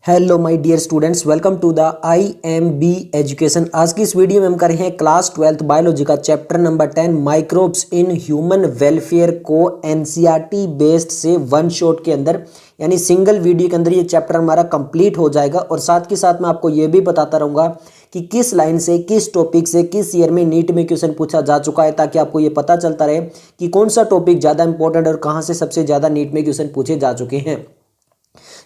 Hello my dear students, welcome to the IMB education. आज की इस वीडियो में हम कर रहे हैं क्लास 12th बायोलॉजी का chapter number 10 microbes in human welfare को NCERT बेस्ड से वन शॉट के अंदर यानी सिंगल वीडियो के अंदर ये चैप्टर हमारा कंप्लीट हो जाएगा। और साथ के साथ मैं आपको ये भी बताता रहूँगा कि किस लाइन से, किस टॉपिक से, किस ईयर में नीट में क्वेश्चन पूछा जा चुका है, ताकि आपको ये पता चलता रहे कि कौन सा टॉपिक ज़्यादा इंपॉर्टेंट और कहाँ से सबसे ज़्यादा नीट में क्वेश्चन पूछे जा चुके हैं।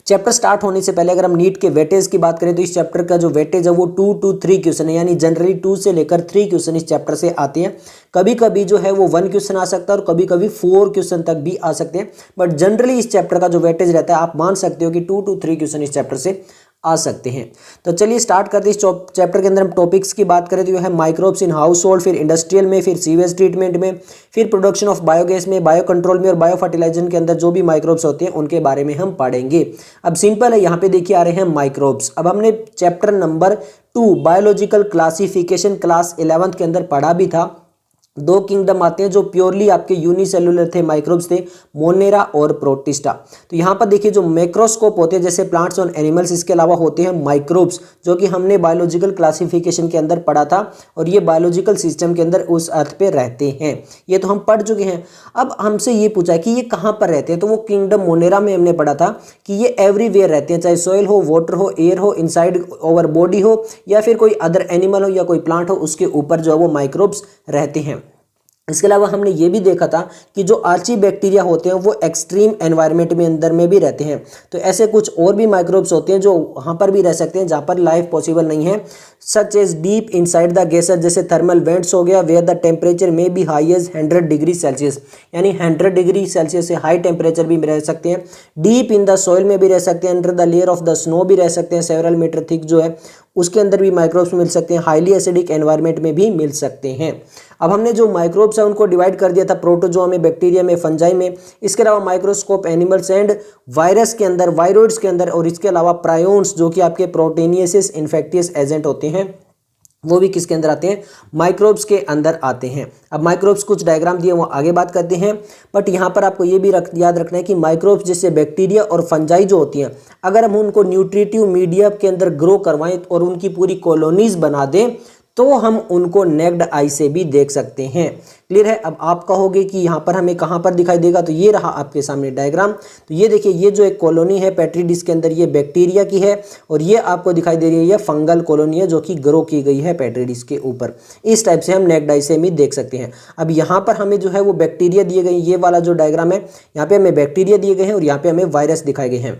चैप्टर स्टार्ट होने से पहले अगर हम नीट के वेटेज की बात करें तो इस चैप्टर का जो वेटेज है वो 2 to 3 क्वेश्चन है, यानी जनरली 2 से लेकर 3 क्वेश्चन इस चैप्टर से आते हैं। कभी कभी जो है वो 1 क्वेश्चन आ सकता है और कभी कभी 4 क्वेश्चन तक भी आ सकते हैं, बट जनरली इस चैप्टर का जो वेटेज रहता है आप मान सकते हो कि 2 to 3 क्वेश्चन इस चैप्टर से आ सकते हैं। तो चलिए स्टार्ट करते हैं। इस चैप्टर के अंदर हम टॉपिक्स की बात करें तो यह है माइक्रोब्स इन हाउस होल्ड, फिर इंडस्ट्रियल में, फिर सीवेज ट्रीटमेंट में, फिर प्रोडक्शन ऑफ बायोगैस में, बायो कंट्रोल में और बायो फर्टिलाइजेशन के अंदर जो भी माइक्रोब्स होते हैं उनके बारे में हम पढ़ेंगे। अब सिंपल है, यहाँ पे देखिए आ रहे हैं माइक्रोब्स। अब हमने chapter number 2 biological classification class 11th के अंदर पढ़ा भी था। 2 किंगडम आते हैं जो प्योरली आपके यूनिसेलुलर थे, माइक्रोब्स थे, मोनेरा और प्रोटिस्टा। तो यहाँ पर देखिए जो मैक्रोस्कोप होते हैं जैसे प्लांट्स और एनिमल्स, इसके अलावा होते हैं माइक्रोब्स जो कि हमने बायोलॉजिकल क्लासिफिकेशन के अंदर पढ़ा था और ये बायोलॉजिकल सिस्टम के अंदर उस अर्थ पे रहते हैं। ये तो हम पढ़ चुके हैं। अब हमसे ये पूछा है कि ये कहाँ पर रहते हैं, तो वो किंगडम मोनेरा में हमने पढ़ा था कि ये एवरीवेयर रहते हैं, चाहे सॉइल हो, वाटर हो, एयर हो, इनसाइड ओवर बॉडी हो या फिर कोई अदर एनिमल हो या कोई प्लांट हो, उसके ऊपर जो है वो माइक्रोब्स रहते हैं। इसके अलावा हमने ये भी देखा था कि जो आर्ची बैक्टीरिया होते हैं वो एक्सट्रीम एनवायरनमेंट में अंदर में भी रहते हैं। तो ऐसे कुछ और भी माइक्रोब्स होते हैं जो वहाँ पर भी रह सकते हैं जहाँ पर लाइफ पॉसिबल नहीं है, such as deep inside the gases, जैसे थर्मल वेंट्स हो गया, वेयर द टेम्परेचर में be high as 100 degree Celsius, यानी 100 डिग्री सेल्सियस से हाई टेम्परेचर भी रह सकते हैं। डीप इन द सॉइल में भी रह सकते हैं, under the layer of the snow भी रह सकते हैं, सेवरल मीटर थिक जो है उसके अंदर भी माइक्रोब्स मिल सकते हैं, हाईली एसिडिक एनवायरनमेंट में भी मिल सकते हैं। अब हमने जो माइक्रोब्स है उनको डिवाइड कर दिया था प्रोटोजोआ में, बैक्टीरिया में, फंजाई में। इसके अलावा माइक्रोस्कोप एनिमल्स एंड वायरस के अंदर, वायरोइड्स के अंदर, और इसके अलावा प्रायोन्स जो कि आपके प्रोटीनियसिस इन्फेक्टियस एजेंट होते हैं वो भी किसके अंदर आते हैं, माइक्रोब्स के अंदर आते हैं। अब माइक्रोब्स कुछ डायग्राम दिए वो आगे बात करते हैं, बट यहाँ पर आपको ये भी याद रखना है कि माइक्रोब्स जैसे बैक्टीरिया और फंजाई जो होती हैं, अगर हम उनको न्यूट्रिटिव मीडिया के अंदर ग्रो करवाएं और उनकी पूरी कॉलोनीज बना दें तो हम उनको नेक्ड आई से भी देख सकते हैं। क्लियर है। अब आप कहोगे कि यहाँ पर हमें कहाँ पर दिखाई देगा, तो ये रहा आपके सामने डायग्राम। तो ये देखिए, ये जो एक कॉलोनी है पेट्री डिश के अंदर, ये बैक्टीरिया की है और ये आपको दिखाई दे रही है ये फंगल कॉलोनी है जो कि ग्रो की गई है पेट्री डिश के ऊपर। इस टाइप से हम नेक्ड आई से भी देख सकते हैं। अब यहाँ पर हमें जो है वो बैक्टीरिया दिए गए, ये वाला जो डायग्राम है यहाँ पे हमें बैक्टीरिया दिए गए हैं और यहाँ पे हमें वायरस दिखाए गए हैं।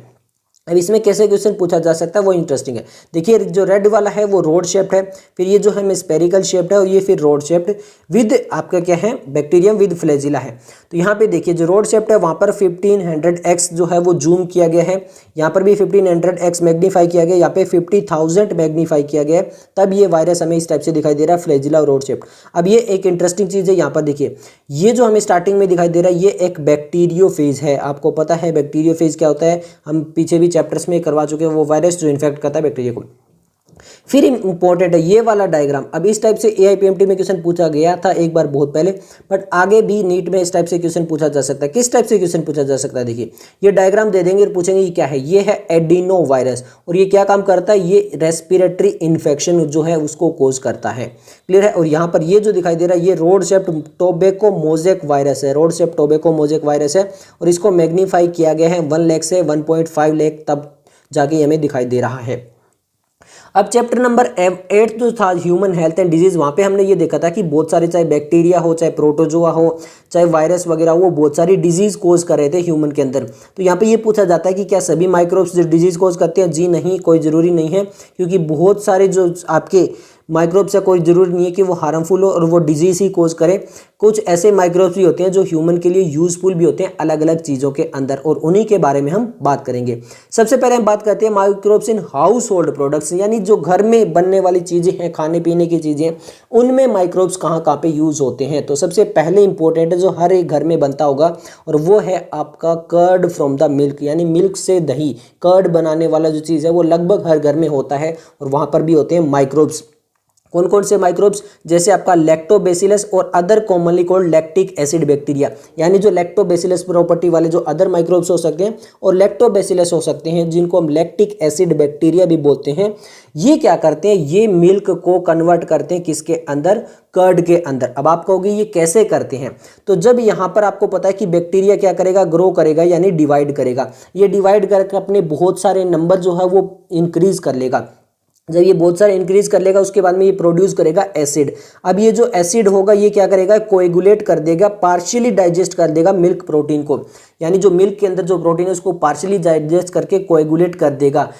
अब इसमें कैसे क्वेश्चन पूछा जा सकता है वो इंटरेस्टिंग है। देखिए जो रेड वाला है वो रोड शेप्ड है, फिर ये जो है स्पेरिकल शेप्ड है और ये फिर रोड शेप्ड विद आपका क्या है, बैक्टीरियम विद फ्लैजिला है। तो यहाँ पे देखिए जो रोड शेप्ड है वहाँ पर 1500x जो है वो जूम किया गया है, यहाँ पर भी 1500x मैग्नीफाई किया गया, यहाँ पे 50,000 मैग्नीफाई किया गया है, तब ये वायरस हमें इस टाइप से दिखाई दे रहा है, फ्लैजिला और रोड शेप्ड। अब ये एक इंटरेस्टिंग चीज़ है, यहाँ पर देखिए ये जो हमें स्टार्टिंग में दिखाई दे रहा है ये एक बैक्टीरियोफेज है। आपको पता है बैक्टीरियोफेज क्या होता है, हम पीछे भी चैप्टर्स में करवा चुके हैं, वो वायरस जो इन्फेक्ट करता है बैक्टीरिया को। फिर इंपॉर्टेंट है ये वाला डायग्राम। अब इस टाइप से AIPMT में क्वेश्चन पूछा गया था एक बार बहुत पहले, बट आगे भी नीट में इस टाइप से क्वेश्चन पूछा जा सकता है। किस टाइप से क्वेश्चन पूछा जा सकता है, देखिए ये डायग्राम दे देंगे और पूछेंगे ये क्या है, ये है एडिनो वायरस और ये क्या काम करता है, ये रेस्पिरेटरी इन्फेक्शन जो है उसको कोज करता है। क्लियर है। और यहाँ पर ये जो दिखाई दे रहा है ये rod shaped tobacco mosaic virus है, rod shaped tobacco mosaic virus है और इसको मैग्नीफाई किया गया है 1 लाख से 1.5 लाख तब जाके हमें दिखाई दे रहा है। अब चैप्टर नंबर 8 जो था ह्यूमन हेल्थ एंड डिजीज, वहाँ पे हमने ये देखा था कि बहुत सारे, चाहे बैक्टीरिया हो, चाहे प्रोटोजोआ हो, चाहे वायरस वगैरह, वो बहुत सारी डिजीज कोज कर रहे थे ह्यूमन के अंदर। तो यहाँ पे ये पूछा जाता है कि क्या सभी माइक्रोब्स डिजीज कोज करते हैं? जी नहीं, कोई ज़रूरी नहीं है, क्योंकि बहुत सारे जो आपके माइक्रोब्स है कोई ज़रूरी नहीं है कि वो हार्मफुल हो और वो डिजीज़ ही कोज करे। कुछ ऐसे माइक्रोब्स भी होते हैं जो ह्यूमन के लिए यूजफुल भी होते हैं अलग अलग चीज़ों के अंदर, और उन्हीं के बारे में हम बात करेंगे। सबसे पहले हम बात करते हैं microbes in house hold products, यानी जो घर में बनने वाली चीज़ें हैं, खाने पीने की चीज़ें, उनमें माइक्रोब्स कहाँ कहाँ पे यूज़ होते हैं। तो सबसे पहले इंपॉर्टेंट है जो हर एक घर में बनता होगा, और वो है आपका कर्ड फ्रॉम द मिल्क, यानी मिल्क से दही, कर्ड बनाने वाला जो चीज़ है वो लगभग हर घर में होता है और वहाँ पर भी होते हैं माइक्रोब्स। कौन कौन से माइक्रोब्स, जैसे आपका लैक्टोबैसिलस और other commonly called lactic acid bacteria, यानी जो लैक्टोबैसिलस प्रॉपर्टी वाले जो अदर माइक्रोब्स हो सकते हैं और लैक्टोबैसिलस हो सकते हैं, जिनको हम लैक्टिक एसिड बैक्टीरिया भी बोलते हैं। ये क्या करते हैं, ये मिल्क को कन्वर्ट करते हैं किसके अंदर, कर्ड के अंदर। अब आप कहोगे ये कैसे करते हैं, तो जब यहाँ पर आपको पता है कि बैक्टीरिया क्या करेगा, ग्रो करेगा यानी डिवाइड करेगा। ये डिवाइड करके अपने बहुत सारे नंबर जो है वो इंक्रीज कर लेगा। जब ये बहुत सारे इंक्रीज कर लेगा उसके बाद में ये प्रोड्यूस करेगा एसिड। अब ये जो एसिड होगा ये क्या करेगा, कोएगुलेट कर देगा, पार्शियली डाइजेस्ट कर देगा मिल्क प्रोटीन को, यानी जो मिल्क के अंदर जो प्रोटीन है उसको पार्शियली डाइजेस्ट करके कोएगुलेट कर देगा।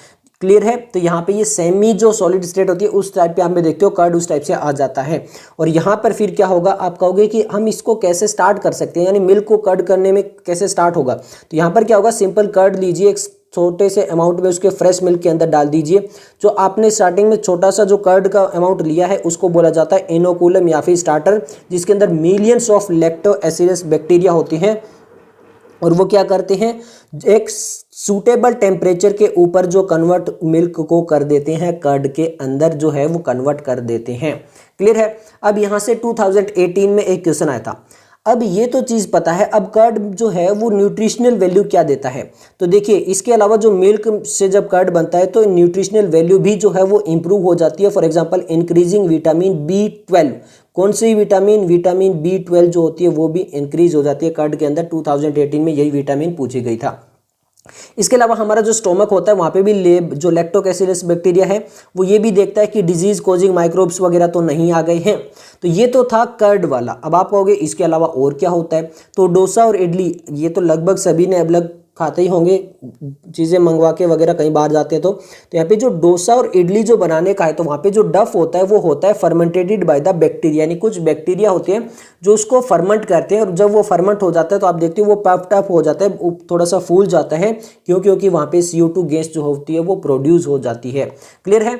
क्लियर है। तो यहाँ पे ये सेमी जो सॉलिड स्टेट होती है उस टाइप पे आप में देखते हो कर्ड उस टाइप से आ जाता है। और यहाँ पर फिर क्या होगा, आप कहोगे कि हम इसको कैसे स्टार्ट कर सकते हैं, यानी मिल्क को कर्ड करने में कैसे स्टार्ट होगा। तो यहाँ पर क्या होगा, सिंपल कर्ड लीजिए, एक छोटे से अमाउंट में उसके फ्रेश मिल्क के अंदर डाल दीजिए। जो आपने स्टार्टिंग में छोटा सा जो कर्ड का अमाउंट लिया है उसको बोला जाता है इनोकुलम या फिर स्टार्टर, जिसके अंदर मिलियंस ऑफ लैक्टोबैसिलस बैक्टीरिया होती हैं। और वो क्या करते हैं, एक सूटेबल टेम्परेचर के ऊपर जो कन्वर्ट मिल्क को कर देते हैं कर्ड के अंदर जो है वो कन्वर्ट कर देते हैं। क्लियर है। अब यहाँ से 2018 में एक क्वेश्चन आया था। अब ये तो चीज़ पता है, अब कर्ड जो है वो न्यूट्रिशनल वैल्यू क्या देता है। तो देखिए इसके अलावा जो मिल्क से जब कर्ड बनता है तो न्यूट्रिशनल वैल्यू भी जो है वो इंप्रूव हो जाती है। For example increasing vitamin B12, कौन सी विटामिन, विटामिन B12 जो होती है वो भी इंक्रीज हो जाती है कर्ड के अंदर। 2018 में यही विटामिन पूछी गई था। इसके अलावा हमारा जो स्टोमक होता है वहाँ पे भी लेब जो लैक्टोबैसिलस बैक्टीरिया है वो ये भी देखता है कि डिजीज कॉजिंग माइक्रोब्स वगैरह तो नहीं आ गए हैं। तो ये तो था कर्ड वाला। अब आप कहोगे इसके अलावा और क्या होता है, तो डोसा और इडली ये तो लगभग सभी ने अब लग खाते ही होंगे, चीज़ें मंगवा के वगैरह कहीं बाहर जाते हैं। तो यहाँ पे जो डोसा और इडली जो बनाने का है तो वहाँ पे जो डफ होता है वो होता है फर्मेंटेटेड बाय द बैक्टीरिया, यानी कुछ बैक्टीरिया होते हैं जो उसको फर्मेंट करते हैं। और जब वो फर्मेंट हो जाता है तो आप देखते हो वो पफ टफ हो जाता है, थोड़ा सा फूल जाता है, क्योंकि वहाँ पे CO2 गैस जो होती है वो प्रोड्यूस हो जाती है। क्लियर है।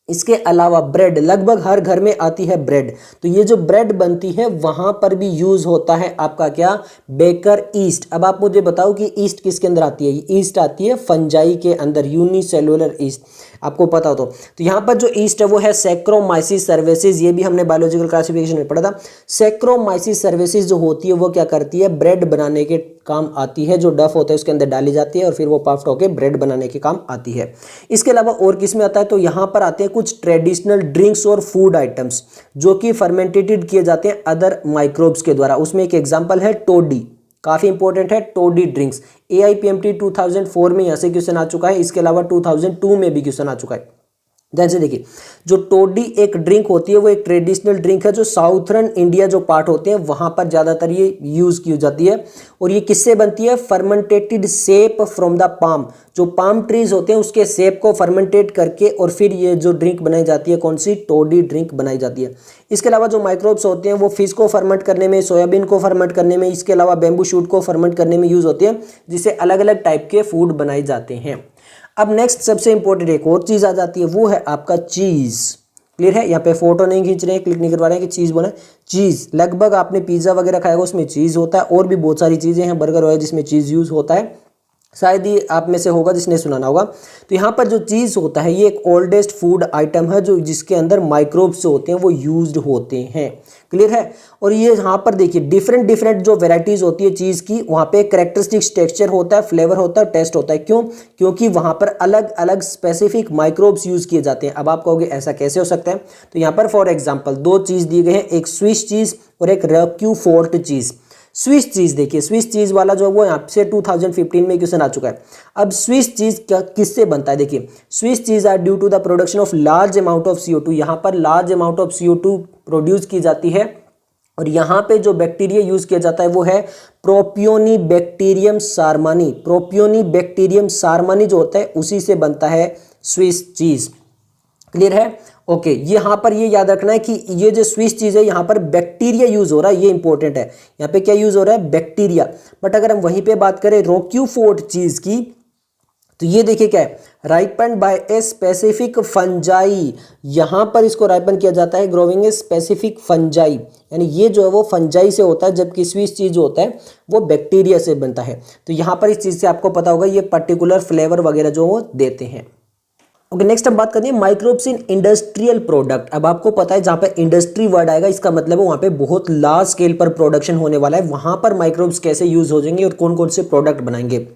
इसके अलावा ब्रेड, लगभग हर घर में आती है ब्रेड। तो ये जो ब्रेड बनती है वहां पर भी यूज होता है आपका क्या, बेकर ईस्ट। अब आप मुझे बताओ कि ईस्ट किसके अंदर आती है, ईस्ट आती है फंजाई के अंदर, यूनिसेलुलर ईस्ट, आपको पता हो तो यहाँ पर जो ईस्ट है वो है सैक्रोमाइसिस सर्विसेज। ये भी हमने बायोलॉजिकल क्लासिफिकेशन में पढ़ा था। सैक्रोमाइसिस सर्विसेज जो होती है वो क्या करती है, ब्रेड बनाने के काम आती है। जो डफ होता है उसके अंदर डाली जाती है और फिर वो पफ्ड होकर ब्रेड बनाने के काम आती है। इसके अलावा और किस में आता है, तो यहाँ पर आते हैं कुछ ट्रेडिशनल ड्रिंक्स और फूड आइटम्स जो कि फर्मेंटेटेड किए जाते हैं अदर माइक्रोब्स के द्वारा। उसमें एक एग्जांपल है टोडी, काफी इंपॉर्टेंट है टोडी ड्रिंक्स। AIPMT 2004 में यहाँ से क्वेश्चन आ चुका है। इसके अलावा 2002 में भी क्वेश्चन आ चुका है। जैसे देखिए जो टोडी एक ड्रिंक होती है वो एक ट्रेडिशनल ड्रिंक है जो साउथर्न इंडिया जो पार्ट होते हैं वहां पर ज्यादातर ये यूज की जाती है। और ये किससे बनती है, फर्मेंटेटेड सेप फ्रॉम द पाम, जो पाम ट्रीज होते हैं उसके सेप को फर्मेंटेट करके और फिर ये जो ड्रिंक बनाई जाती है कौन सी, टोडी ड्रिंक बनाई जाती है। इसके अलावा जो माइक्रोब्स होते हैं वो फिश को फर्मेंट करने में, सोयाबीन को फर्मेंट करने में, इसके अलावा बेम्बू शूट को फर्मेंट करने में यूज होते हैं, जिससे अलग अलग टाइप के फूड बनाए जाते हैं। अब नेक्स्ट सबसे इंपॉर्टेंट एक और चीज आ जाती है, वो है आपका चीज। क्लियर है। यहाँ पे फोटो नहीं खींच रहे हैं, क्लिक नहीं करवा रहे हैं कि चीज बना। चीज लगभग आपने पिज्जा वगैरह खाया होगा उसमें चीज होता है, और भी बहुत सारी चीजें हैं, बर्गर वगैरह जिसमें चीज यूज होता है, शायद ही आप में से होगा जिसने सुना होगा। तो यहाँ पर जो चीज़ होता है ये एक ओल्डेस्ट फूड आइटम है जो जिसके अंदर माइक्रोब्स होते हैं वो यूज्ड होते हैं। क्लियर है। और ये यहाँ पर देखिए डिफरेंट डिफरेंट जो वेराइटीज़ होती है चीज़ की, वहाँ पे कैरेक्टरिस्टिक्स टेक्सचर होता है, फ्लेवर होता है, टेस्ट होता है। क्यों? क्योंकि वहाँ पर अलग अलग स्पेसिफिक माइक्रोब्स यूज़ किए जाते हैं। अब आप कहोगे ऐसा कैसे हो सकता है, तो यहाँ पर फॉर एग्जाम्पल दो चीज़ दी गई है, एक स्विस चीज़ और एक रॉक्यूफोर्ट चीज़। स्विस चीज देखिए, स्विस चीज वाला जो है वो यहाँ से 2015 में क्वेश्चन आ चुका है। अब स्विस चीज क्या किससे बनता है, देखिए Swiss cheese are due to the production of large amount of CO2। यहाँ पर large amount of CO2 produce की जाती है और यहाँ पे जो बैक्टीरिया यूज किया जाता है वो है प्रोपियोनिबैक्टीरियम सार्मानी। प्रोपियोनिबैक्टीरियम सार्मानी जो होता है उसी से बनता है स्विस चीज। क्लियर है। ओके यहाँ पर ये याद रखना है कि ये जो स्विस चीज है यहाँ पर बैक्टीरिया यूज हो रहा है, ये इंपॉर्टेंट है। यहाँ पे क्या यूज हो रहा है, बैक्टीरिया। बट अगर हम वहीं पे बात करें रॉक्यूफोर्ट चीज की, तो ये देखिए क्या है, ripen by a specific fungi. यहाँ पर इसको राइपन किया जाता है ग्रोविंग ए स्पेसिफिक फंजाई, यानी ये जो है वो फंजाई से होता है, जबकि स्विस चीज जो होता है वो बैक्टीरिया से बनता है। तो यहाँ पर इस चीज से आपको पता होगा ये पर्टिकुलर फ्लेवर वगैरह जो वो देते हैं। ओके, नेक्स्ट हम बात करते हैं माइक्रोब्स इन इंडस्ट्रियल प्रोडक्ट। अब आपको पता है जहाँ पे इंडस्ट्री वर्ड आएगा इसका मतलब है वहाँ पे बहुत लार्ज स्केल पर प्रोडक्शन होने वाला है, वहाँ पर माइक्रोब्स कैसे यूज हो जाएंगे और कौन कौन से प्रोडक्ट बनाएंगे।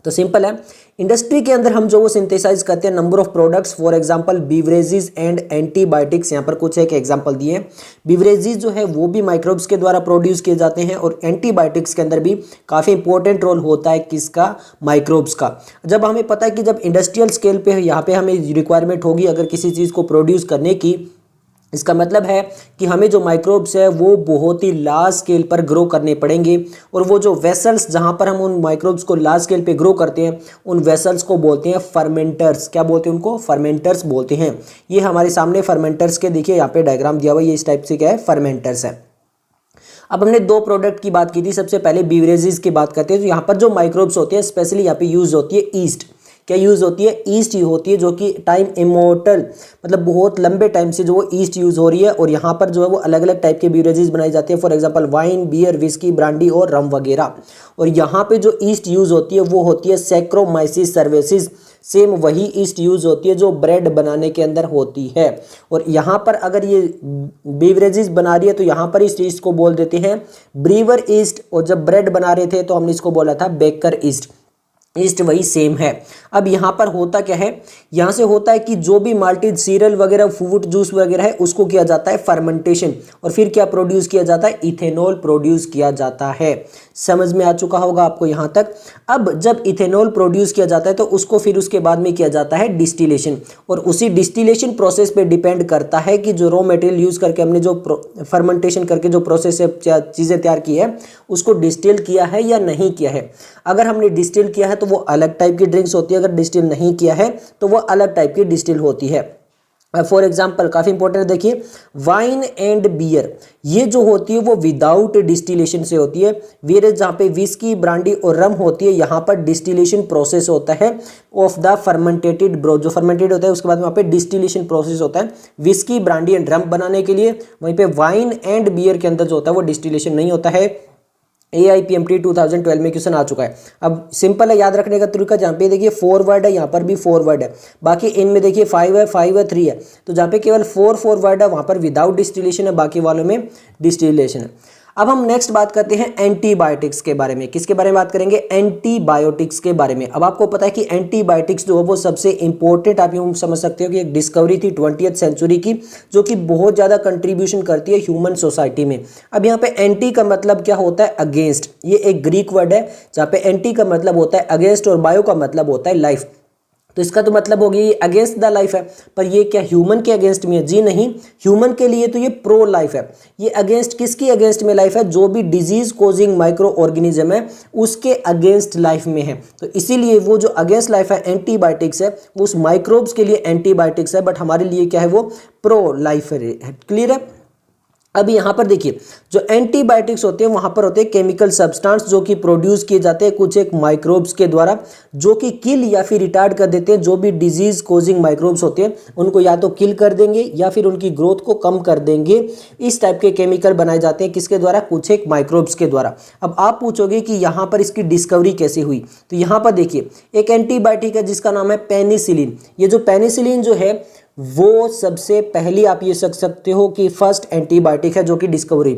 तो सिंपल है, इंडस्ट्री के अंदर हम जो वो सिंथेसाइज करते हैं number of products, for example beverages and antibiotics. यहाँ पर कुछ एक एग्जांपल दिए हैं। बीवरेजेस जो है वो भी माइक्रोब्स के द्वारा प्रोड्यूस किए जाते हैं और एंटीबायोटिक्स के अंदर भी काफ़ी इंपॉर्टेंट रोल होता है किसका, माइक्रोब्स का। जब हमें पता है कि जब इंडस्ट्रियल स्केल पे यहाँ पे हमें रिक्वायरमेंट होगी अगर किसी चीज़ को प्रोड्यूस करने की, इसका मतलब है कि हमें जो माइक्रोब्स है वो बहुत ही लार्ज स्केल पर ग्रो करने पड़ेंगे और वो जो वेसल्स जहाँ पर हम उन माइक्रोब्स को लार्ज स्केल पे ग्रो करते हैं उन वेसल्स को बोलते हैं फर्मेंटर्स। क्या बोलते हैं उनको, फर्मेंटर्स बोलते हैं। ये हमारे सामने फर्मेंटर्स के देखिए यहाँ पे डायग्राम दिया हुआ है, ये इस टाइप से क्या है, फर्मेंटर्स है। अब हमने दो प्रोडक्ट की बात की थी, सबसे पहले बीवरेजेस की बात करते हैं। तो यहाँ पर जो माइक्रोब्स होते हैं स्पेशली यहाँ पे यूज होती है ईस्ट। क्या यूज़ होती है, ईस्ट होती है, जो कि टाइम इमोर्टल मतलब बहुत लंबे टाइम से जो वो ईस्ट यूज़ हो रही है। और यहाँ पर जो है वो अलग अलग टाइप के बीवरेजेस बनाई जाती है, for example wine, beer, whisky, brandy और रम वगैरह। और यहाँ पे जो ईस्ट यूज़ होती है वो होती है सैक्रोमाइसिस सर्वेसिस। सेम वही ईस्ट यूज़ होती है जो ब्रेड बनाने के अंदर होती है। और यहाँ पर अगर ये बीवरेजेस बना रही है तो यहाँ पर इस ईस्ट को बोल देते हैं ब्रीवर ईस्ट, और जब ब्रेड बना रहे थे तो हमने इसको बोला था बेकर ईस्ट। ईस्ट वही सेम है। अब यहाँ पर होता क्या है, यहाँ से होता है कि जो भी माल्टेड सीरियल वगैरह, फ्रूट जूस वगैरह है उसको किया जाता है फर्मेंटेशन, और फिर क्या प्रोड्यूस किया जाता है, इथेनॉल प्रोड्यूस किया जाता है। समझ में आ चुका होगा आपको यहाँ तक। अब जब इथेनॉल प्रोड्यूस किया जाता है तो उसको फिर उसके बाद में किया जाता है डिस्टिलेशन, और उसी डिस्टिलेशन प्रोसेस पे डिपेंड करता है कि जो रॉ मटेरियल यूज़ करके हमने जो फर्मेंटेशन करके जो प्रोसेस से चीज़ें तैयार की है उसको डिस्टिल किया है या नहीं किया है। अगर हमने डिस्टिल किया है तो वो अलग टाइप की ड्रिंक्स होती है, अगर डिस्टिल नहीं किया है तो वो अलग टाइप की डिस्टिल होती है। फॉर एग्जाम्पल काफ़ी इंपॉर्टेंट देखिए, वाइन एंड बियर ये जो होती है वो विदाउट डिस्टिलेशन से होती है। वेयर जहाँ पे विस्की, ब्रांडी और रम होती है यहाँ पर डिस्टिलेशन प्रोसेस होता है ऑफ द फर्मेंटेटेड ब्रो। जो फर्मेंटेड होता है उसके बाद वहाँ पे डिस्टिलेशन प्रोसेस होता है विस्की, ब्रांडी एंड रम बनाने के लिए। वहीं पे वाइन एंड बियर के अंदर जो होता है वो डिस्टिलेशन नहीं होता है। AIPMT 2012 में क्वेश्चन आ चुका है। अब सिंपल है याद रखने का तरीका, जहाँ पे देखिए 4 वर्ड है यहाँ पर भी 4 वर्ड है, बाकी इनमें देखिए 5 है, 5 है, 3 है। तो जहाँ पे केवल 4 वर्ड है वहाँ पर विदाउट डिस्टिलेशन है, बाकी वालों में डिस्टिलेशन है। अब हम नेक्स्ट बात करते हैं एंटीबायोटिक्स के बारे में। किसके बारे में बात करेंगे, एंटीबायोटिक्स के बारे में। अब आपको पता है कि एंटीबायोटिक्स जो है वो सबसे इंपॉर्टेंट आप यूँ समझ सकते हो कि एक डिस्कवरी थी 20th सेंचुरी की, जो कि बहुत ज़्यादा कंट्रीब्यूशन करती है ह्यूमन सोसाइटी में। अब यहाँ पे एंटी का मतलब क्या होता है, अगेंस्ट। ये एक ग्रीक वर्ड है जहाँ पे एंटी का मतलब होता है अगेंस्ट और बायो का मतलब होता है लाइफ। तो इसका तो मतलब हो गया ये अगेंस्ट द लाइफ है, पर ये क्या ह्यूमन के अगेंस्ट में है, जी नहीं, ह्यूमन के लिए तो ये प्रो लाइफ है। ये अगेंस्ट किसकी अगेंस्ट में लाइफ है, जो भी डिजीज कोजिंग माइक्रो ऑर्गेनिज्म है उसके अगेंस्ट लाइफ में है। तो इसीलिए वो जो अगेंस्ट लाइफ है एंटीबायोटिक्स है, वो उस माइक्रोब्स के लिए एंटीबायोटिक्स है, बट हमारे लिए क्या है, वो प्रो लाइफ है। क्लियर है। अब यहाँ पर देखिए जो एंटीबायोटिक्स होते हैं वहाँ पर होते हैं केमिकल सब्सटेंस जो कि प्रोड्यूस किए जाते हैं कुछ एक माइक्रोब्स के द्वारा, जो कि किल या फिर रिटार्ड कर देते हैं जो भी डिजीज कोजिंग माइक्रोब्स होते हैं उनको या तो किल कर देंगे या फिर उनकी ग्रोथ को कम कर देंगे। इस टाइप के केमिकल बनाए जाते हैं किसके द्वारा, कुछ एक माइक्रोब्स के द्वारा। अब आप पूछोगे कि यहाँ पर इसकी डिस्कवरी कैसे हुई, तो यहाँ पर देखिए एक एंटीबायोटिक है जिसका नाम है पेनिसिलिन। ये जो पेनिसिलिन जो है वो सबसे पहली आप ये सकते हो कि फर्स्ट एंटीबायोटिक है जो कि डिस्कवरी।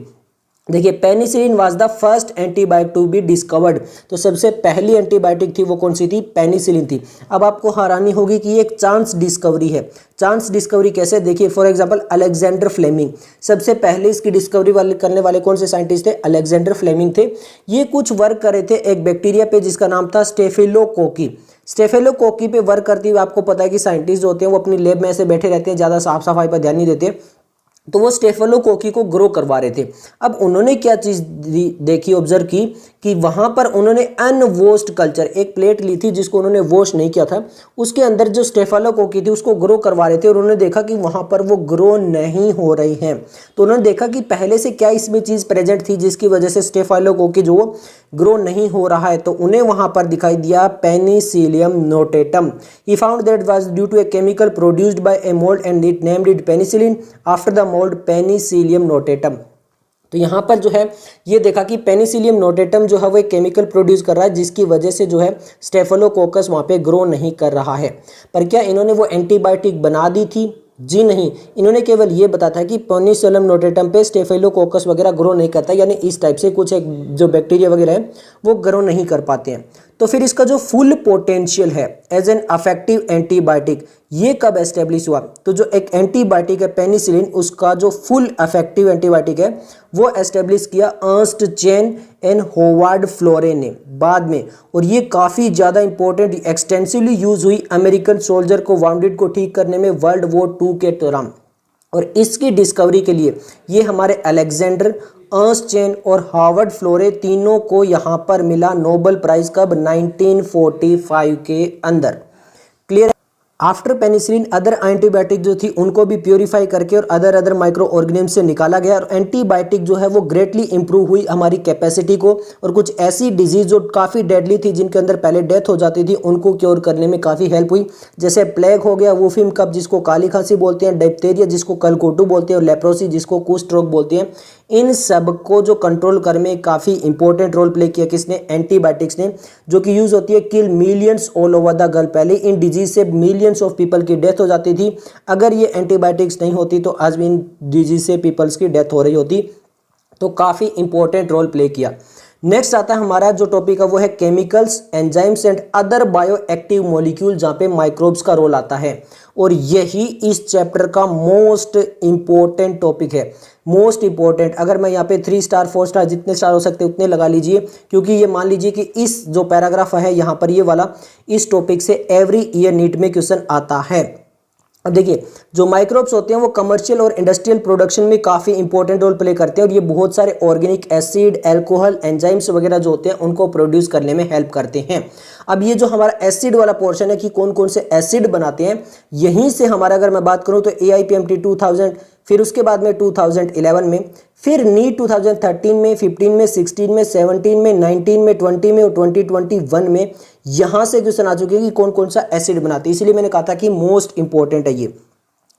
देखिए penicillin was the first antibiotic to be discovered. तो सबसे पहली एंटीबायोटिक थी वो कौन सी थी, पेनिसिलिन थी। अब आपको हैरानी होगी कि ये एक चांस डिस्कवरी है। चांस डिस्कवरी कैसे, देखिए फॉर एग्जांपल अलेक्जेंडर फ्लेमिंग, सबसे पहले इसकी डिस्कवरी करने वाले कौन से साइंटिस्ट थे, अलेक्जेंडर फ्लेमिंग थे। ये कुछ वर्क कर रहे थे एक बैक्टीरिया पे जिसका नाम था स्टेफिलोकोकी। स्टेफिलोकोकी पे वर्क करते हुए आपको पता है कि साइंटिस्ट जो होते हैं वो अपनी लैब में ऐसे बैठे रहते हैं, ज़्यादा साफ सफाई पर ध्यान नहीं देते, तो वो स्टेफिलोकोकी को ग्रो करवा रहे थे। अब उन्होंने क्या चीज़ देखी, ऑब्जर्व की कि वहाँ पर उन्होंने अनवॉश्ड कल्चर, एक प्लेट ली थी जिसको उन्होंने वॉश नहीं किया था, उसके अंदर जो स्टेफिलोकोकी थी उसको ग्रो करवा रहे थे और उन्होंने देखा कि वहाँ पर वो ग्रो नहीं हो रही हैं। तो उन्होंने देखा कि पहले से क्या इसमें चीज़ प्रेजेंट थी जिसकी वजह से स्टेफिलोकोकी जो ग्रो नहीं हो रहा है, तो उन्हें वहाँ पर दिखाई दिया Penicillium notatum. He found that was due to a chemical produced by a mould and it named it penicillin after the mould Penicillium notatum. तो यहाँ पर जो है ये देखा कि पेनिसिलियम नोटेटम जो है वो एक केमिकल प्रोड्यूस कर रहा है, जिसकी वजह से जो है स्टेफिलोकोकस वहाँ पे ग्रो नहीं कर रहा है। पर क्या इन्होंने वो एंटीबायोटिक बना दी थी? जी नहीं, इन्होंने केवल ये बताया था कि पेनिसिलियम नोटेटम पे स्टेफिलोकोकस वगैरह ग्रो नहीं करता, यानी इस टाइप से कुछ एक जो बैक्टीरिया वगैरह है वो ग्रो नहीं कर पाते हैं। तो फिर इसका जो फुल पोटेंशियल है एज एन अफेक्टिव एंटीबायोटिक ये कब एस्टेब्लिश हुआ? तो जो एक एंटीबायोटिक है पेनिसिलिन, उसका जो फुल इफेक्टिव एंटीबायोटिक है वो एस्टेब्लिश किया अर्नस्ट चेन एंड होवार्ड फ्लोरे ने बाद में। और ये काफ़ी ज़्यादा इंपॉर्टेंट एक्सटेंसिवली यूज हुई अमेरिकन सोल्जर को वाउंडेड को ठीक करने में वर्ल्ड वॉर 2 के दौरान। और इसकी डिस्कवरी के लिए ये हमारे अलेक्जेंडर, अर्नस्ट चेन और हार्वर्ड फ्लोरे तीनों को यहाँ पर मिला नोबेल प्राइज कब? 1945 के अंदर। Clear? After penicillin other antibiotic जो थी उनको भी प्योरीफाई करके और अदर माइक्रो ऑर्गेनिज्म से निकाला गया, और एंटीबायोटिक जो है वो ग्रेटली इंप्रूव हुई हमारी कैपेसिटी को, और कुछ ऐसी डिजीज जो काफ़ी डेडली थी जिनके अंदर पहले डेथ हो जाती थी उनको क्योर करने में काफ़ी हेल्प हुई। जैसे प्लेग हो गया, वुफिम कफ जिसको काली खांसी बोलते हैं, डिप्थीरिया जिसको कलकोटू बोलते हैं, और लेप्रोसी जिसको कुष्ठ रोग बोलते हैं। इन सब को जो कंट्रोल करने में काफ़ी इंपॉर्टेंट रोल प्ले किया किसने? एंटीबायोटिक्स ने, जो कि यूज़ होती है kill millions all over the girl. पहले इन डिजीज से मिलियंस ऑफ पीपल की डेथ हो जाती थी, अगर ये एंटीबायोटिक्स नहीं होती तो आज भी इन डिजीज से पीपल्स की डेथ हो रही होती। तो काफ़ी इंपॉर्टेंट रोल प्ले किया। नेक्स्ट आता है हमारा जो टॉपिक है वो है chemicals, enzymes and other bio active molecule, जहाँ पे माइक्रोब्स का रोल आता है। और यही इस चैप्टर का मोस्ट इंपॉर्टेंट टॉपिक है। मोस्ट इंपॉर्टेंट, अगर मैं यहाँ पे 3 स्टार 4 स्टार जितने स्टार हो सकते उतने लगा लीजिए, क्योंकि ये मान लीजिए कि इस जो पैराग्राफ है यहाँ पर ये वाला, इस टॉपिक से एवरी ईयर नीट में क्वेश्चन आता है। अब देखिए, जो माइक्रोब्स होते हैं वो कमर्शियल और इंडस्ट्रियल प्रोडक्शन में काफ़ी इंपॉर्टेंट रोल प्ले करते हैं, और ये बहुत सारे ऑर्गेनिक एसिड, अल्कोहल, एंजाइम्स वगैरह जो होते हैं उनको प्रोड्यूस करने में हेल्प करते हैं। अब ये जो हमारा एसिड वाला पोर्शन है कि कौन कौन से एसिड बनाते हैं, यहीं से हमारा अगर मैं बात करूं तो AIPMT 2000, फिर उसके बाद में 2011 में, फिर नीट 2013 में, 15 में, 16 में, 17 में, 19 में, 20 में और 2021 में यहाँ से क्वेश्चन आ चुके हैं कि कौन कौन सा एसिड बनाते हैं। इसलिए मैंने कहा था कि मोस्ट इंपॉर्टेंट है ये।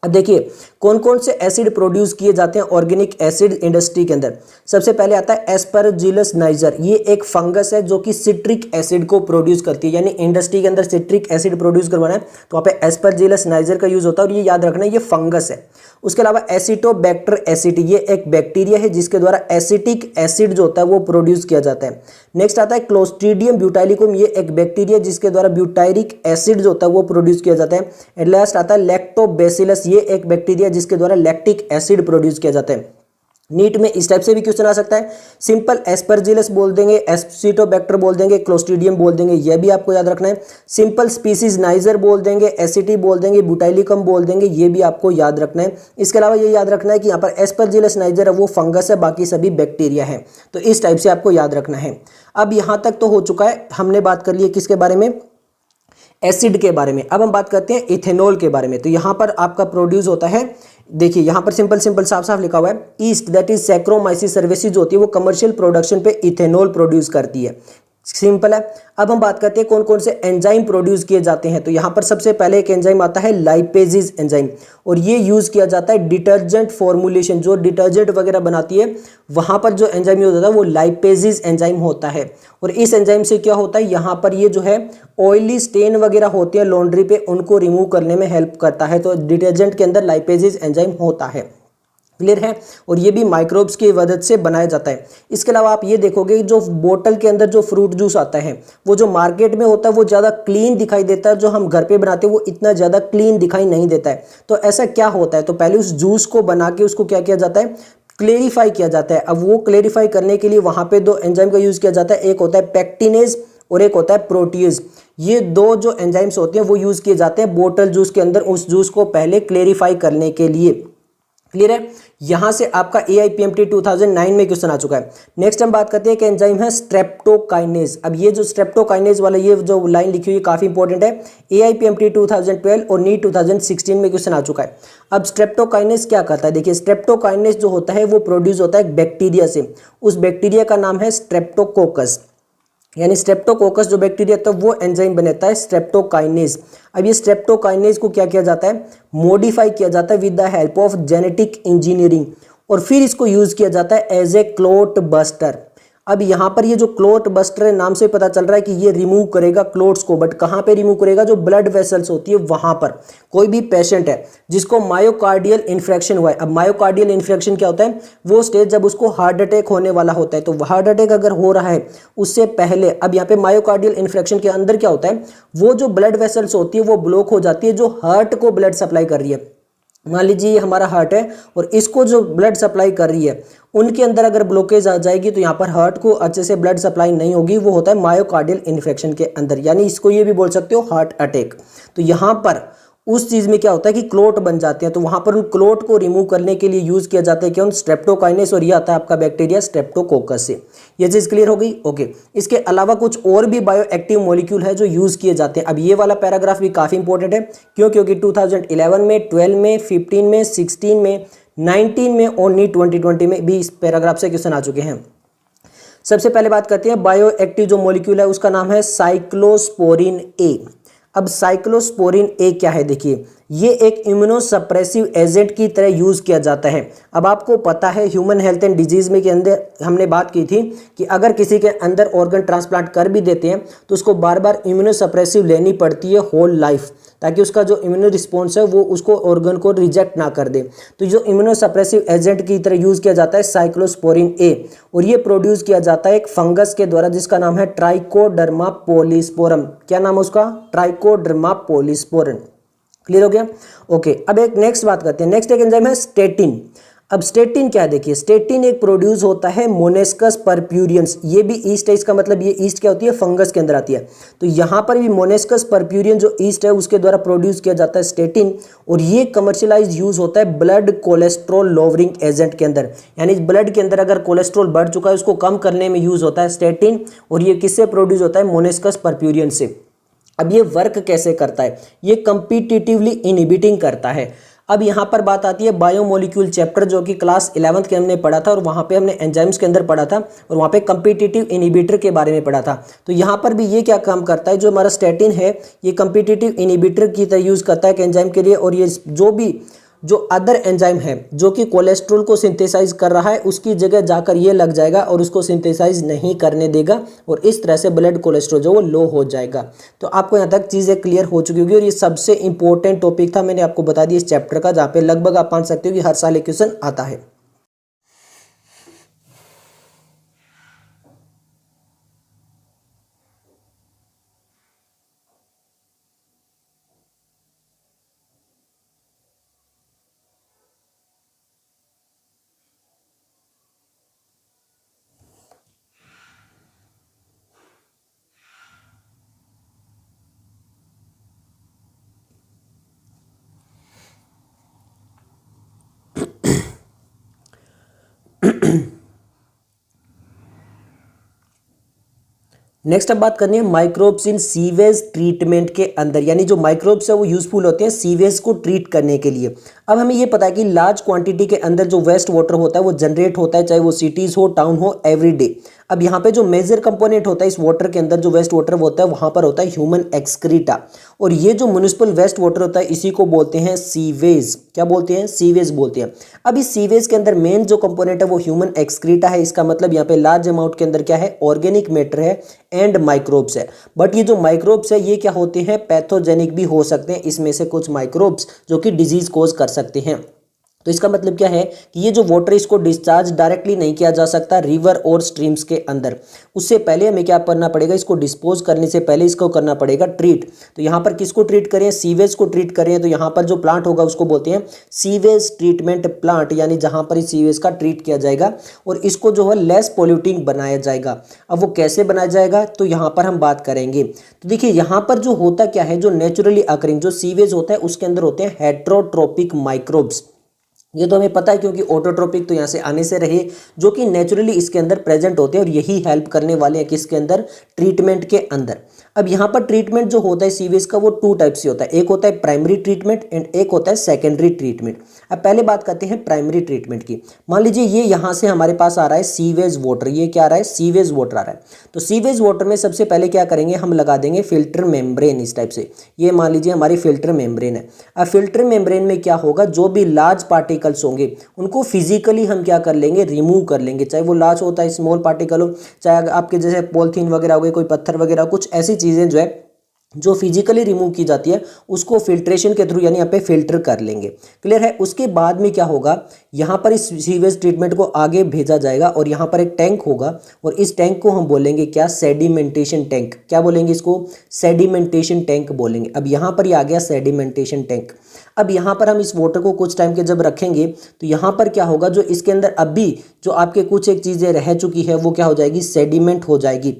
अब देखिए कौन कौन से एसिड प्रोड्यूस किए जाते हैं ऑर्गेनिक एसिड इंडस्ट्री के अंदर। सबसे पहले आता है एस्परजिलस नाइजर, ये एक फंगस है जो कि सिट्रिक एसिड को प्रोड्यूस करती है, यानी इंडस्ट्री के अंदर सिट्रिक एसिड प्रोड्यूस करवाना है तो वहाँ पे एस्परजिलस नाइजर का यूज होता है, और ये याद रखना है ये फंगस है। उसके अलावा एसिटोबैक्टर एसिड, ये एक बैक्टीरिया है जिसके द्वारा एसिटिक एसिड जो होता है वो प्रोड्यूस किया जाता है। नेक्स्ट आता है क्लोस्ट्रीडियम ब्यूटाइलिकम, ये एक बैक्टीरिया जिसके द्वारा ब्यूटाइरिक एसिड जो होता है वो प्रोड्यूस किया जाता है। एंड लास्ट आता है लैक्टोबैसिलस, ये एक बैक्टीरिया जिसके द्वारा लैक्टिक एसिड प्रोड्यूस किया जाता है। नीट में इस टाइप से भी क्वेश्चन आ सकता है, सिंपल एस्परजिलस बोल देंगे, एसिटोबैक्टर बोल देंगे, क्लोस्ट्रीडियम बोल देंगे, यह भी आपको याद रखना है। सिंपल स्पीसीज नाइजर बोल देंगे, एसिटी बोल देंगे, ब्यूटाइलिकम बोल देंगे, ये भी आपको याद रखना है। इसके अलावा ये याद रखना है कि यहाँ पर एस्परजिलस नाइजर है वो फंगस है, बाकी सभी बैक्टीरिया है, तो इस टाइप से आपको याद रखना है। अब यहाँ तक तो हो चुका है, हमने बात कर ली है किसके बारे में? एसिड के बारे में। अब हम बात करते हैं इथेनॉल के बारे में। तो यहाँ पर आपका प्रोड्यूस होता है, देखिए यहाँ पर सिंपल साफ साफ लिखा हुआ है, east that is saccharomyces services जो होती है वो कमर्शियल प्रोडक्शन पे इथेनॉल प्रोड्यूस करती है। सिंपल है। अब हम बात करते हैं कौन कौन से एंजाइम प्रोड्यूस किए जाते हैं। तो यहाँ पर सबसे पहले एक एंजाइम आता है लाइपेजेज एंजाइम, और ये यूज किया जाता है डिटर्जेंट फॉर्मुलेशन, जो डिटर्जेंट वगैरह बनाती है वहाँ पर जो एंजाइम यूज होता है वो लाइपेजेज एंजाइम होता है। और इस एंजाइम से क्या होता है, यहाँ पर ये जो है ऑयली स्टेन वगैरह होते हैं लॉन्ड्री पे, उनको रिमूव करने में हेल्प करता है। तो डिटर्जेंट के अंदर लाइपेजेज एंजाइम होता है। क्लियर है। और ये भी माइक्रोब्स की मदद से बनाया जाता है। इसके अलावा आप ये देखोगे जो बोतल के अंदर जो फ्रूट जूस आता है वो जो मार्केट में होता है वो ज़्यादा क्लीन दिखाई देता है, जो हम घर पे बनाते हैं वो इतना ज़्यादा क्लीन दिखाई नहीं देता है। तो ऐसा क्या होता है, तो पहले उस जूस को बना के उसको क्या किया जाता है, क्लेरिफाई किया जाता है। अब वो क्लेरिफाई करने के लिए वहाँ पे 2 एंजाइम का यूज़ किया जाता है, एक होता है पैक्टिनेज और एक होता है प्रोटीज। ये 2 जो एंजाइम्स होते हैं वो यूज़ किए जाते हैं बोतल जूस के अंदर, उस जूस को पहले क्लेरिफाई करने के लिए। क्लियर है। यहां से आपका AIPMT 2009 में क्वेश्चन आ चुका है। नेक्स्ट हम बात करते हैं कि एंजाइम है स्ट्रेप्टोकाइनेज। अब ये जो स्ट्रेप्टोकाइनेज वाला ये जो लाइन लिखी हुई है काफी इंपॉर्टेंट है, AIPMT 2012 और नीट 2016 में क्वेश्चन आ चुका है। अब स्ट्रेप्टोकाइनेज क्या करता है, देखिए स्ट्रेप्टोकाइनेज जो होता है वो प्रोड्यूस होता है एक बैक्टीरिया से, उस बैक्टीरिया का नाम है स्ट्रेप्टोकोकस, यानी स्ट्रेप्टोकोकस जो बैक्टीरिया था वो एंजाइम बनाता है स्ट्रेप्टोकाइनेज। अब ये स्ट्रेप्टोकाइनेज को क्या किया जाता है, मॉडिफाई किया जाता है with the help of genetic engineering, और फिर इसको यूज़ किया जाता है एज ए क्लॉट बस्टर। अब यहाँ पर ये जो क्लॉट बस्टर है नाम से पता चल रहा है कि ये रिमूव करेगा क्लॉट्स को, बट कहाँ पे रिमूव करेगा, जो ब्लड वेसल्स होती है वहाँ पर। कोई भी पेशेंट है जिसको मायोकार्डियल इन्फेक्शन हुआ है, अब मायोकार्डियल इन्फेक्शन क्या होता है, वो स्टेज जब उसको हार्ट अटैक होने वाला होता है, तो हार्ट अटैक अगर हो रहा है उससे पहले, अब यहाँ पे मायोकार्डियल इन्फेक्शन के अंदर क्या होता है, वो जो ब्लड वेसल्स होती है वो ब्लॉक हो जाती है, जो हार्ट को ब्लड सप्लाई कर रही है। मान लीजिए ये हमारा हार्ट है और इसको जो ब्लड सप्लाई कर रही है, उनके अंदर अगर ब्लॉकेज आ जाएगी तो यहाँ पर हार्ट को अच्छे से ब्लड सप्लाई नहीं होगी, वो होता है मायोकार्डियल इन्फेक्शन के अंदर, यानी इसको ये भी बोल सकते हो हार्ट अटैक। तो यहाँ पर उस चीज़ में क्या होता है कि क्लोट बन जाते हैं, तो वहाँ पर उन क्लोट को रिमूव करने के लिए यूज़ किया जाता है क्या, स्ट्रेप्टोकाइनेस, और ये आता है आपका बैक्टीरिया स्ट्रेप्टोकोकस से। ये चीज़ क्लियर हो गई। ओके, इसके अलावा कुछ और भी बायो एक्टिव मॉलिक्यूल है जो यूज़ किए जाते हैं। अब ये वाला पैराग्राफ भी काफ़ी इंपॉर्टेंट है, क्यों, क्योंकि 2011 में, 12 में, 15 में, 16 में, 19 में और नी 2020 में भी इस पैराग्राफ से क्वेश्चन आ चुके हैं। सबसे पहले बात करते हैं बायो एक्टिव जो मॉलिक्यूल है उसका नाम है साइक्लोस्पोरिन ए। अब साइक्लोस्पोरिन ए क्या है, देखिए ये एक इम्यूनोसप्रेसिव एजेंट की तरह यूज़ किया जाता है। अब आपको पता है ह्यूमन हेल्थ एंड डिजीज़ में के अंदर हमने बात की थी कि अगर किसी के अंदर ऑर्गन ट्रांसप्लांट कर भी देते हैं तो उसको बार बार इम्यूनोसप्रेसिव लेनी पड़ती है होल लाइफ, ताकि उसका जो इम्यूनो रिस्पॉन्स है वो उसको ऑर्गन को रिजेक्ट ना कर दे। तो जो इम्यूनोसप्रेसिव एजेंट की तरह यूज़ किया जाता है साइक्लोस्पोरिन ए, और ये प्रोड्यूस किया जाता है एक फंगस के द्वारा जिसका नाम है ट्राइकोडर्मा पॉलीस्पोरम। क्या नाम है उसका, ट्राइकोडर्मा पॉलीस्पोरम। क्लियर हो गया। ओके, अब एक नेक्स्ट बात करते हैं। नेक्स्ट एक एंजाइम है स्टेटिन। अब स्टेटिन क्या है, देखिए स्टेटिन एक प्रोड्यूस होता है मोनेस्कस परप्यूरियंस, ये भी ईस्ट है, इसका मतलब ये ईस्ट क्या होती है, फंगस के अंदर आती है। तो यहाँ पर भी मोनेस्कस परप्यूरियन जो ईस्ट है उसके द्वारा प्रोड्यूस किया जाता है स्टेटिन, और ये कमर्शियलाइज यूज होता है ब्लड कोलेस्ट्रॉल लोवरिंग एजेंट के अंदर, यानी ब्लड के अंदर अगर कोलेस्ट्रॉल बढ़ चुका है उसको कम करने में यूज होता है स्टेटिन, और ये किससे प्रोड्यूस होता है, मोनेस्कस परप्यूरियन से। अब ये वर्क कैसे करता है, ये कम्पिटिटिवली इनहिबिटिंग करता है। अब यहाँ पर बात आती है बायोमोलिक्यूल चैप्टर जो कि क्लास 11th के हमने पढ़ा था, और वहाँ पे हमने एंजाइम्स के अंदर पढ़ा था, और वहाँ पे कम्पिटिटिव इनहिबिटर के बारे में पढ़ा था। तो यहाँ पर भी ये क्या काम करता है, जो हमारा स्टैटिन है ये कम्पिटिटिव इनहिबिटर की तरह यूज़ करता है एंजाइम के लिए, और ये जो अदर एंजाइम है जो कि कोलेस्ट्रॉल को सिंथेसाइज कर रहा है उसकी जगह जाकर ये लग जाएगा और उसको सिंथेसाइज नहीं करने देगा, और इस तरह से ब्लड कोलेस्ट्रॉल जो वो लो हो जाएगा। तो आपको यहाँ तक चीज़ें क्लियर हो चुकी होगी, और ये सबसे इंपॉर्टेंट टॉपिक था, मैंने आपको बता दिया इस चैप्टर का, जहाँ पे लगभग आप मान सकते हो कि हर साल एक क्वेश्चन आता है। नेक्स्ट अब बात करनी है माइक्रोब्स इन सीवेज ट्रीटमेंट के अंदर, यानी जो माइक्रोब्स है वो यूजफुल होते हैं सीवेज को ट्रीट करने के लिए। अब हमें ये पता है कि लार्ज क्वांटिटी के अंदर जो वेस्ट वाटर होता है वो जनरेट होता है, चाहे वो सिटीज़ हो, टाउन हो, एवरी डे। अब यहाँ पे जो मेजर कंपोनेंट होता है इस वाटर के अंदर, जो वेस्ट वाटर होता है वहाँ पर होता है ह्यूमन एक्सक्रीटा, और ये जो म्युनिसिपल वेस्ट वाटर होता है इसी को बोलते हैं सीवेज। क्या बोलते हैं, सीवेज बोलते हैं। अब इस सीवेज के अंदर मेन जो कंपोनेंट है वो ह्यूमन एक्सक्रीटा है, इसका मतलब यहाँ पे लार्ज अमाउंट के अंदर क्या है, ऑर्गेनिक मैटर है एंड माइक्रोब्स है। बट ये जो माइक्रोब्स है ये क्या होते हैं, पैथोजेनिक भी हो सकते हैं, इसमें से कुछ माइक्रोब्स जो कि डिजीज कोज कर सकते हैं। तो इसका मतलब क्या है कि ये जो वाटर इसको डिस्चार्ज डायरेक्टली नहीं किया जा सकता रिवर और स्ट्रीम्स के अंदर, उससे पहले हमें क्या करना पड़ेगा, इसको डिस्पोज करने से पहले इसको करना पड़ेगा ट्रीट। तो यहाँ पर किसको ट्रीट करें, सीवेज को ट्रीट करें, तो यहाँ पर जो प्लांट होगा उसको बोलते हैं सीवेज ट्रीटमेंट प्लांट, यानी जहाँ पर इस सीवेज का ट्रीट किया जाएगा और इसको जो है लेस पोल्यूटिंग बनाया जाएगा। अब वो कैसे बनाया जाएगा तो यहाँ पर हम बात करेंगे। तो देखिए यहाँ पर जो होता क्या है, जो नेचुरली अकरिंग जो सीवेज होता है उसके अंदर होते हैं हेट्रोट्रोपिक माइक्रोब्स। ये तो हमें पता है क्योंकि ऑटोट्रोपिक तो यहाँ से आने से रहे, जो कि नेचुरली इसके अंदर प्रेजेंट होते हैं और यही हेल्प करने वाले हैं किसके अंदर, ट्रीटमेंट के अंदर। अब यहाँ पर ट्रीटमेंट जो होता है सीवेज का वो टू टाइप से होता है, एक होता है प्राइमरी ट्रीटमेंट एंड एक होता है सेकेंडरी ट्रीटमेंट। अब पहले बात करते हैं प्राइमरी ट्रीटमेंट की। मान लीजिए ये यहाँ से हमारे पास आ रहा है सीवेज वाटर, ये क्या आ रहा है, सीवेज वाटर आ रहा है। तो सीवेज वाटर में सबसे पहले क्या करेंगे, हम लगा देंगे फिल्टर मेम्ब्रेन इस टाइप से। ये मान लीजिए हमारी फिल्टर मेम्ब्रेन है। अब फिल्टर मेम्ब्रेन में क्या होगा, जो भी लार्ज पार्टिकल पार्टिकल्स होंगे उनको फिजिकली हम क्या कर लेंगे, रिमूव कर लेंगे। चाहे वो लार्ज होता है स्मॉल पार्टिकल हो, चाहे आपके जैसे पॉलिथीन वगैरह हो गए, कोई पत्थर वगैरह, कुछ ऐसी चीज़ें जो है जो फिजिकली रिमूव की जाती है उसको फिल्ट्रेशन के थ्रू यानी यहाँ पे फिल्टर कर लेंगे। क्लियर है। उसके बाद में क्या होगा, यहाँ पर इस सीवेज ट्रीटमेंट को आगे भेजा जाएगा और यहाँ पर एक टैंक होगा और इस टैंक को हम बोलेंगे क्या, सेडिमेंटेशन टैंक। क्या बोलेंगे इसको, सेडिमेंटेशन टैंक बोलेंगे। अब यहाँ पर ये आ गया सेडिमेंटेशन टैंक। अब यहाँ पर हम इस वाटर को कुछ टाइम के जब रखेंगे तो यहाँ पर क्या होगा, जो इसके अंदर अभी जो आपके कुछ एक चीज़ें रह चुकी है वो क्या हो जाएगी, सेडिमेंट हो जाएगी।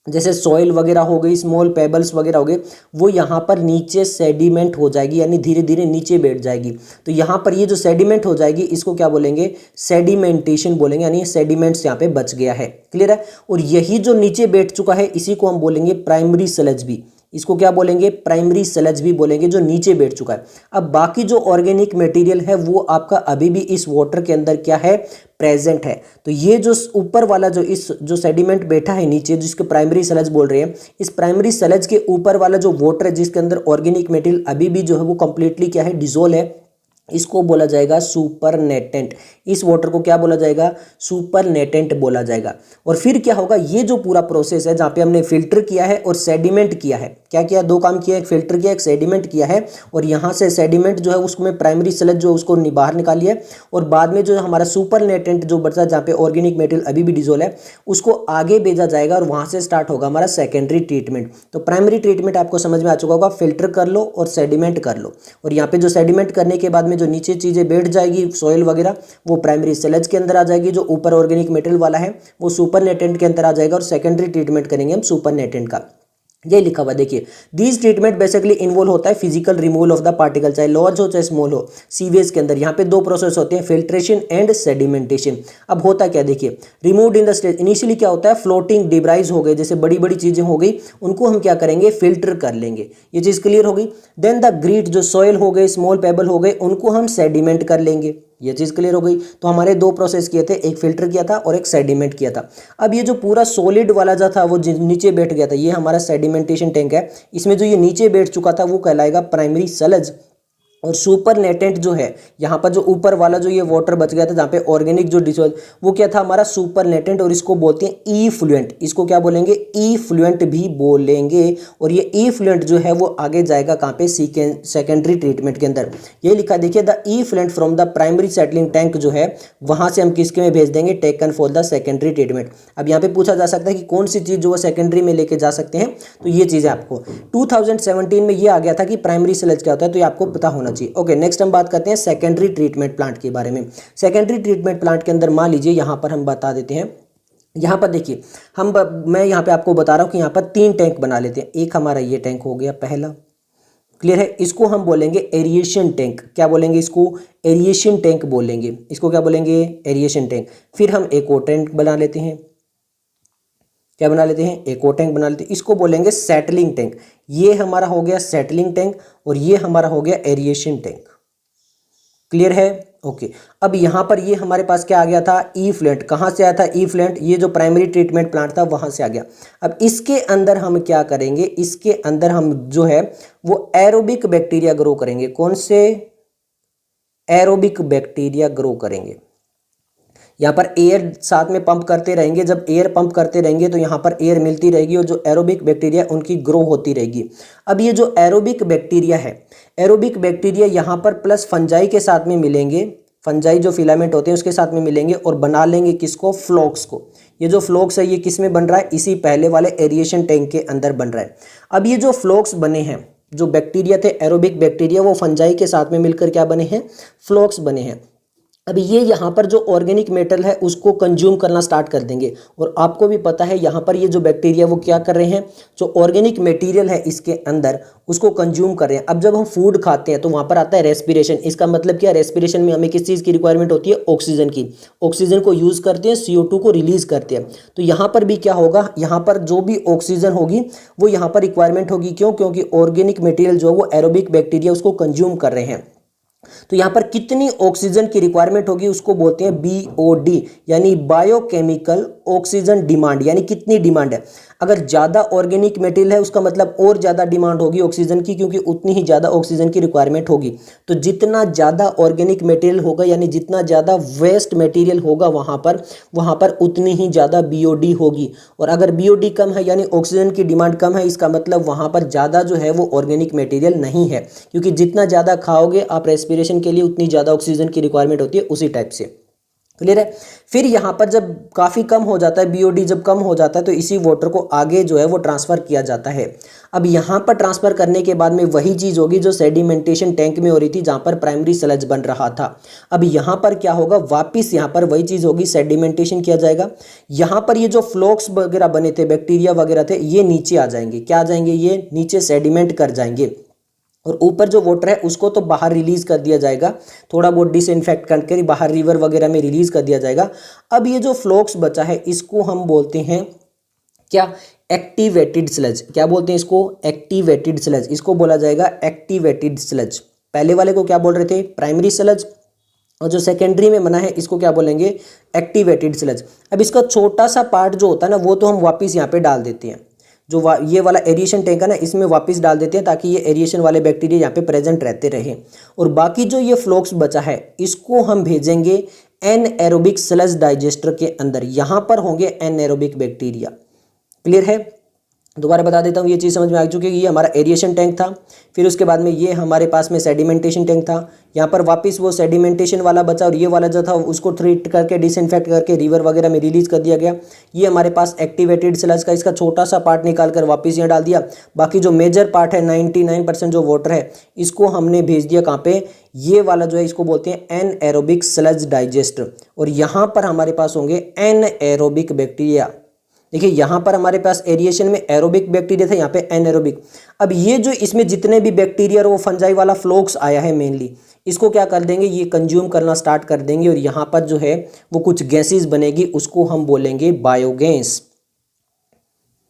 जैसे सॉइल वगैरह हो गई, स्मॉल पेबल्स वगैरह हो गए, वो यहाँ पर नीचे सेडिमेंट हो जाएगी यानी धीरे धीरे नीचे बैठ जाएगी। तो यहाँ पर ये जो सेडिमेंट हो जाएगी इसको क्या बोलेंगे, सेडिमेंटेशन बोलेंगे, यानी सेडिमेंट्स यहाँ पे बच गया है। क्लियर है। और यही जो नीचे बैठ चुका है इसी को हम बोलेंगे प्राइमरी स्लज भी। इसको क्या बोलेंगे, प्राइमरी स्लज भी बोलेंगे, जो नीचे बैठ चुका है। अब बाकी जो ऑर्गेनिक मटेरियल है वो आपका अभी भी इस वाटर के अंदर क्या है, प्रेजेंट है। तो ये जो ऊपर वाला जो सेडिमेंट बैठा है नीचे, जिसके प्राइमरी स्लज बोल रहे हैं, इस प्राइमरी स्लज के ऊपर वाला जो वाटर है जिसके अंदर ऑर्गेनिक मटेरियल अभी भी जो है वो कंप्लीटली क्या है, डिसोल्व है, इसको बोला जाएगा सुपरनेटेंट। इस वाटर को क्या बोला जाएगा, सुपरनेटेंट बोला जाएगा। और फिर क्या होगा, ये जो पूरा प्रोसेस है जहाँ पे हमने फिल्टर किया है और सेडिमेंट किया है, क्या किया, दो काम किया, एक फिल्टर किया, एक सेडिमेंट किया है। और यहाँ से सेडिमेंट जो है उसमें प्राइमरी स्लज जो उसको बाहर निकाली है और बाद में जो हमारा सुपरनेटेंट जो बचा जहाँ पे ऑर्गेनिक मटेरियल अभी भी डिसोल्व है उसको आगे भेजा जाएगा और वहाँ से स्टार्ट होगा हमारा सेकेंडरी ट्रीटमेंट। तो प्राइमरी ट्रीटमेंट आपको समझ में आ चुका होगा, फिल्टर कर लो और सेडिमेंट कर लो। और यहाँ पे जो सेडिमेंट करने के बाद में जो नीचे चीज़ें बैठ जाएगी सॉइल वगैरह वो प्राइमरी स्लज के अंदर आ जाएगी, जो ऊपर ऑर्गेनिक मटेरियल वाला है वो सुपरनेटेंट के अंदर आ जाएगा और सेकेंडरी ट्रीटमेंट करेंगे हम सुपरनेटेंट का। ये लिखा हुआ देखिए, दीज ट्रीटमेंट बेसिकली इन्वॉल्व होता है physical removal of the particle, चाहे लार्ज हो चाहे स्मॉल हो, सीवेज के अंदर। यहाँ पे दो प्रोसेस होते हैं, फिल्ट्रेशन एंड सेडिमेंटेशन। अब होता क्या देखिए, removed in the stage, initially क्या होता है, फ्लोटिंग डिब्राइज हो गए, जैसे बड़ी बड़ी चीजें हो गई उनको हम क्या करेंगे, फिल्टर कर लेंगे। ये चीज क्लियर हो गई। देन द ग्रीट, जो सॉइल हो गए, स्मॉल पेबल हो गए, उनको हम सेडिमेंट कर लेंगे। ये चीज़ क्लियर हो गई। तो हमारे दो प्रोसेस किए थे, एक फिल्टर किया था और एक सेडिमेंट किया था। अब ये जो पूरा सॉलिड वाला जो था वो नीचे बैठ गया था, ये हमारा सेडिमेंटेशन टैंक है। इसमें जो ये नीचे बैठ चुका था वो कहलाएगा प्राइमरी स्लज। और सुपरनेटेंट जो है, यहाँ पर जो ऊपर वाला जो ये वाटर बच गया था जहाँ पे ऑर्गेनिक जो डिसॉल्व, वो क्या था हमारा सुपरनेटेंट। और इसको बोलते हैं ई फ्लुएंट। इसको क्या बोलेंगे, ई फ्लुएंट भी बोलेंगे। और ये ई फ्लुएंट जो है वो आगे जाएगा कहाँ पे, सेकेंडरी ट्रीटमेंट के अंदर। ये लिखा देखिए, the E fluent from the primary settling tank जो है वहाँ से हम किसके में भेज देंगे, taken for the secondary treatment. अब यहाँ पे पूछा जा सकता है कि कौन सी चीज़ जो वो सेकेंडरी में लेके जा सकते हैं, तो ये चीज़ आपको 2017 में ये आ गया था कि प्राइमरी स्लज क्या होता है, तो ये आपको पता होना चाहिए। ओके, नेक्स्ट हम बात करते हैं सेकेंडरी ट्रीटमेंट प्लांट के बारे में। सेकेंडरी ट्रीटमेंट प्लांट के अंदर मान लीजिए यहाँ पर हम बता देते हैं, यहाँ पर देखिए मैं यहाँ पे आपको बता रहा हूँ कि यहाँ पर 3 टैंक बना लेते हैं। एक हमारा ये टैंक हो गया पहला, क्लियर है। इसको हम बोलेंगे एरिएशन टैंक। क्या बोलेंगे इसको, एरिएशन टैंक बोलेंगे। इसको क्या बोलेंगे, एरिएशन टैंक। फिर हम एक और टैंक बना लेते हैं, क्या बना लेते हैं, एक और टैंक बना लेते हैं, इसको बोलेंगे सेटलिंग टैंक। ये हमारा हो गया सेटलिंग टैंक और ये हमारा हो गया एरिएशन टैंक। क्लियर है। ओके, अब यहाँ पर ये हमारे पास क्या आ गया था, ई फ्लुएंट। कहाँ से आया था ई फ्लुएंट, ये जो प्राइमरी ट्रीटमेंट प्लांट था वहाँ से आ गया। अब इसके अंदर हम क्या करेंगे, इसके अंदर हम जो है वो एरोबिक बैक्टीरिया ग्रो करेंगे। कौन से, एरोबिक बैक्टीरिया ग्रो करेंगे। यहाँ पर एयर साथ में पंप करते रहेंगे, जब एयर पंप करते रहेंगे तो यहाँ पर एयर मिलती रहेगी और जो एरोबिक बैक्टीरिया उनकी ग्रो होती रहेगी। अब ये जो एरोबिक बैक्टीरिया है, एरोबिक बैक्टीरिया यहाँ पर प्लस फंजाई के साथ में मिलेंगे, फंजाई जो फिलामेंट होते हैं उसके साथ में मिलेंगे और बना लेंगे किसको, फ्लोक्स को। ये जो फ्लोक्स है ये किस में बन रहा है, इसी पहले वाले एरिएशन टैंक के अंदर बन रहा है। अब ये जो फ्लोक्स बने हैं, जो बैक्टीरिया थे एरोबिक बैक्टीरिया, वो फंजाई के साथ में मिलकर क्या बने हैं, फ्लोक्स बने हैं। अब ये यहाँ पर जो ऑर्गेनिक मेटल है उसको कंज्यूम करना स्टार्ट कर देंगे। और आपको भी पता है यहाँ पर ये जो बैक्टीरिया वो क्या कर रहे हैं, जो ऑर्गेनिक मटेरियल है इसके अंदर उसको कंज्यूम कर रहे हैं। अब जब हम फूड खाते हैं तो वहाँ पर आता है रेस्पिरेशन। इसका मतलब क्या, रेस्पिरेशन में हमें किस चीज़ की रिक्वायरमेंट होती है, ऑक्सीजन की। ऑक्सीजन को यूज़ करते हैं, CO2 को रिलीज करते हैं। तो यहाँ पर भी क्या होगा, यहाँ पर जो भी ऑक्सीजन होगी वो यहाँ पर रिक्वायरमेंट होगी। क्यों, क्योंकि ऑर्गेनिक मटेरियल जो है वो एरोबिक बैक्टीरिया उसको कंज्यूम कर रहे हैं। तो यहाँ पर कितनी ऑक्सीजन की रिक्वायरमेंट होगी उसको बोलते हैं बीओडी, यानी बायोकेमिकल ऑक्सीजन डिमांड, यानी कितनी डिमांड है। अगर ज़्यादा ऑर्गेनिक मटेरियल है उसका मतलब और ज़्यादा डिमांड होगी ऑक्सीजन की, क्योंकि उतनी ही ज़्यादा ऑक्सीजन की रिक्वायरमेंट होगी। तो जितना ज़्यादा ऑर्गेनिक मटेरियल होगा यानी जितना ज़्यादा वेस्ट मटेरियल होगा वहाँ पर उतनी ही ज़्यादा बीओडी होगी। और अगर बीओडी कम है यानी ऑक्सीजन की डिमांड कम है, इसका मतलब वहाँ पर ज़्यादा जो है वो ऑर्गेनिक मटेरियल नहीं है, क्योंकि जितना ज़्यादा खाओगे आप रेस्पिरेशन के लिए उतनी ज़्यादा ऑक्सीजन की रिक्वायरमेंट होती है। उसी टाइप से क्लियर है। फिर यहाँ पर जब काफ़ी कम हो जाता है, बीओडी जब कम हो जाता है, तो इसी वाटर को आगे जो है वो ट्रांसफ़र किया जाता है। अब यहाँ पर ट्रांसफ़र करने के बाद में वही चीज़ होगी जो सेडिमेंटेशन टैंक में हो रही थी, जहाँ पर प्राइमरी स्लज बन रहा था। अब यहाँ पर क्या होगा, वापिस यहाँ पर वही चीज़ होगी, सेडिमेंटेशन किया जाएगा। यहाँ पर ये जो फ्लोक्स वगैरह बने थे, बैक्टीरिया वगैरह थे, ये नीचे आ जाएंगे। क्या आ जाएंगे, ये नीचे सेडिमेंट कर जाएंगे। और ऊपर जो वाटर है उसको तो बाहर रिलीज कर दिया जाएगा, थोड़ा बहुत डिसइंफेक्ट करके बाहर रिवर वगैरह में रिलीज कर दिया जाएगा। अब ये जो फ्लोक्स बचा है इसको हम बोलते हैं क्या, एक्टिवेटेड स्लज। क्या बोलते हैं इसको, एक्टिवेटेड स्लज। इसको बोला जाएगा एक्टिवेटेड स्लज। पहले वाले को क्या बोल रहे थे, प्राइमरी स्लज, और जो सेकेंडरी में बना है इसको क्या बोलेंगे, एक्टिवेटेड स्लज। अब इसका छोटा सा पार्ट जो होता है ना वो तो हम वापिस यहाँ पे डाल देते हैं, जो ये वाला एरिएशन टैंक है ना इसमें वापस डाल देते हैं, ताकि ये एरिएशन वाले बैक्टीरिया यहाँ पे प्रेजेंट रहते रहें। और बाकी जो ये फ्लोक्स बचा है इसको हम भेजेंगे एनएरोबिक स्लज डाइजेस्टर के अंदर। यहाँ पर होंगे एनएरोबिक बैक्टीरिया। क्लियर है। दोबारा बता देता हूँ, ये चीज़ समझ में आ चुकी है। ये हमारा एरिएशन टैंक था, फिर उसके बाद में ये हमारे पास में सेडिमेंटेशन टैंक था। यहाँ पर वापस वो सेडिमेंटेशन वाला बचा और ये वाला जो था उसको ट्रीट करके डिसइंफेक्ट करके रिवर वगैरह में रिलीज कर दिया गया। ये हमारे पास एक्टिवेटेड स्लज का इसका छोटा सा पार्ट निकाल कर वापस यहाँ डाल दिया। बाकी जो मेजर पार्ट है 99% जो वाटर है इसको हमने भेज दिया कहाँ पे, ये वाला जो है इसको बोलते हैं एनएरोबिक स्लज डाइजेस्टर। और यहाँ पर हमारे पास होंगे एनएरोबिक बैक्टीरिया। देखिए यहाँ पर हमारे पास एरिएशन में एरोबिक बैक्टीरिया था, यहाँ पे एनएरोबिक। अब ये जो इसमें जितने भी बैक्टीरिया और वो फंजाई वाला फ्लोक्स आया है मेनली, इसको क्या कर देंगे, ये कंज्यूम करना स्टार्ट कर देंगे। और यहाँ पर जो है वो कुछ गैसेस बनेगी, उसको हम बोलेंगे बायोगैस।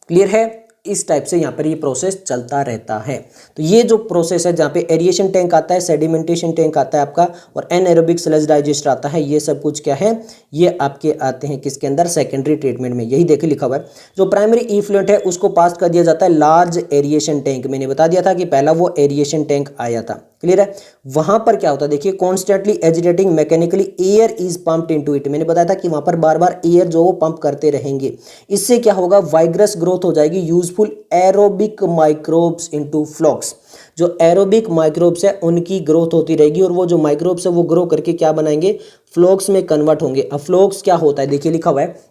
क्लियर है। इस टाइप से यहाँ पर ये प्रोसेस चलता रहता है। तो ये जो प्रोसेस है जहाँ पे एरिएशन टैंक आता है, सेडिमेंटेशन टैंक आता है आपका, और एनएरोबिक स्लज डाइजेस्टर आता है, ये सब कुछ क्या है, ये आपके आते हैं किसके अंदर, सेकेंडरी ट्रीटमेंट में। यही देखिए लिखा हुआ है। जो प्राइमरी इफ्लुएंट है उसको पास कर दिया जाता है लार्ज एरिएशन टैंक। मैंने बता दिया था कि पहला वो एरिएशन टैंक आया था। क्लियर है। वहां पर क्या होता है, देखिए constantly agitating mechanically air is pumped into it. मैंने बताया था कि वहां पर बार बार एयर जो वो पंप करते रहेंगे। इससे क्या होगा, वाइग्रस ग्रोथ हो जाएगी, useful aerobic microbes into flocs. जो एरोबिक माइक्रोब्स है उनकी ग्रोथ होती रहेगी, और वो जो माइक्रोब्स है वो ग्रो करके क्या बनाएंगे, फ्लोक्स में कन्वर्ट होंगे। अब फ्लोक्स क्या होता है, देखिए लिखा हुआ है,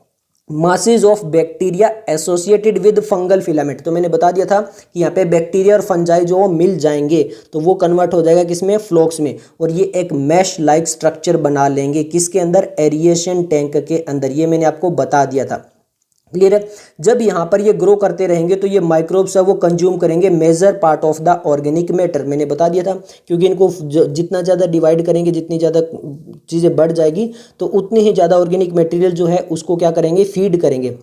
masses of bacteria associated with fungal filament. तो मैंने बता दिया था कि यहाँ पे बैक्टीरिया और फंजाई जो मिल जाएंगे तो वो कन्वर्ट हो जाएगा किसमें, फ्लोक्स में। और ये एक मैश लाइक स्ट्रक्चर बना लेंगे किसके अंदर, एरिएशन टैंक के अंदर। ये मैंने आपको बता दिया था। क्लियर है। जब यहाँ पर ये ग्रो करते रहेंगे तो ये माइक्रोब्स है वो कंज्यूम करेंगे major part of the organic matter. मैंने बता दिया था, क्योंकि इनको जितना ज़्यादा डिवाइड करेंगे, जितनी ज़्यादा चीज़ें बढ़ जाएगी तो उतनी ही ज़्यादा ऑर्गेनिक मटेरियल जो है उसको क्या करेंगे, फीड करेंगे।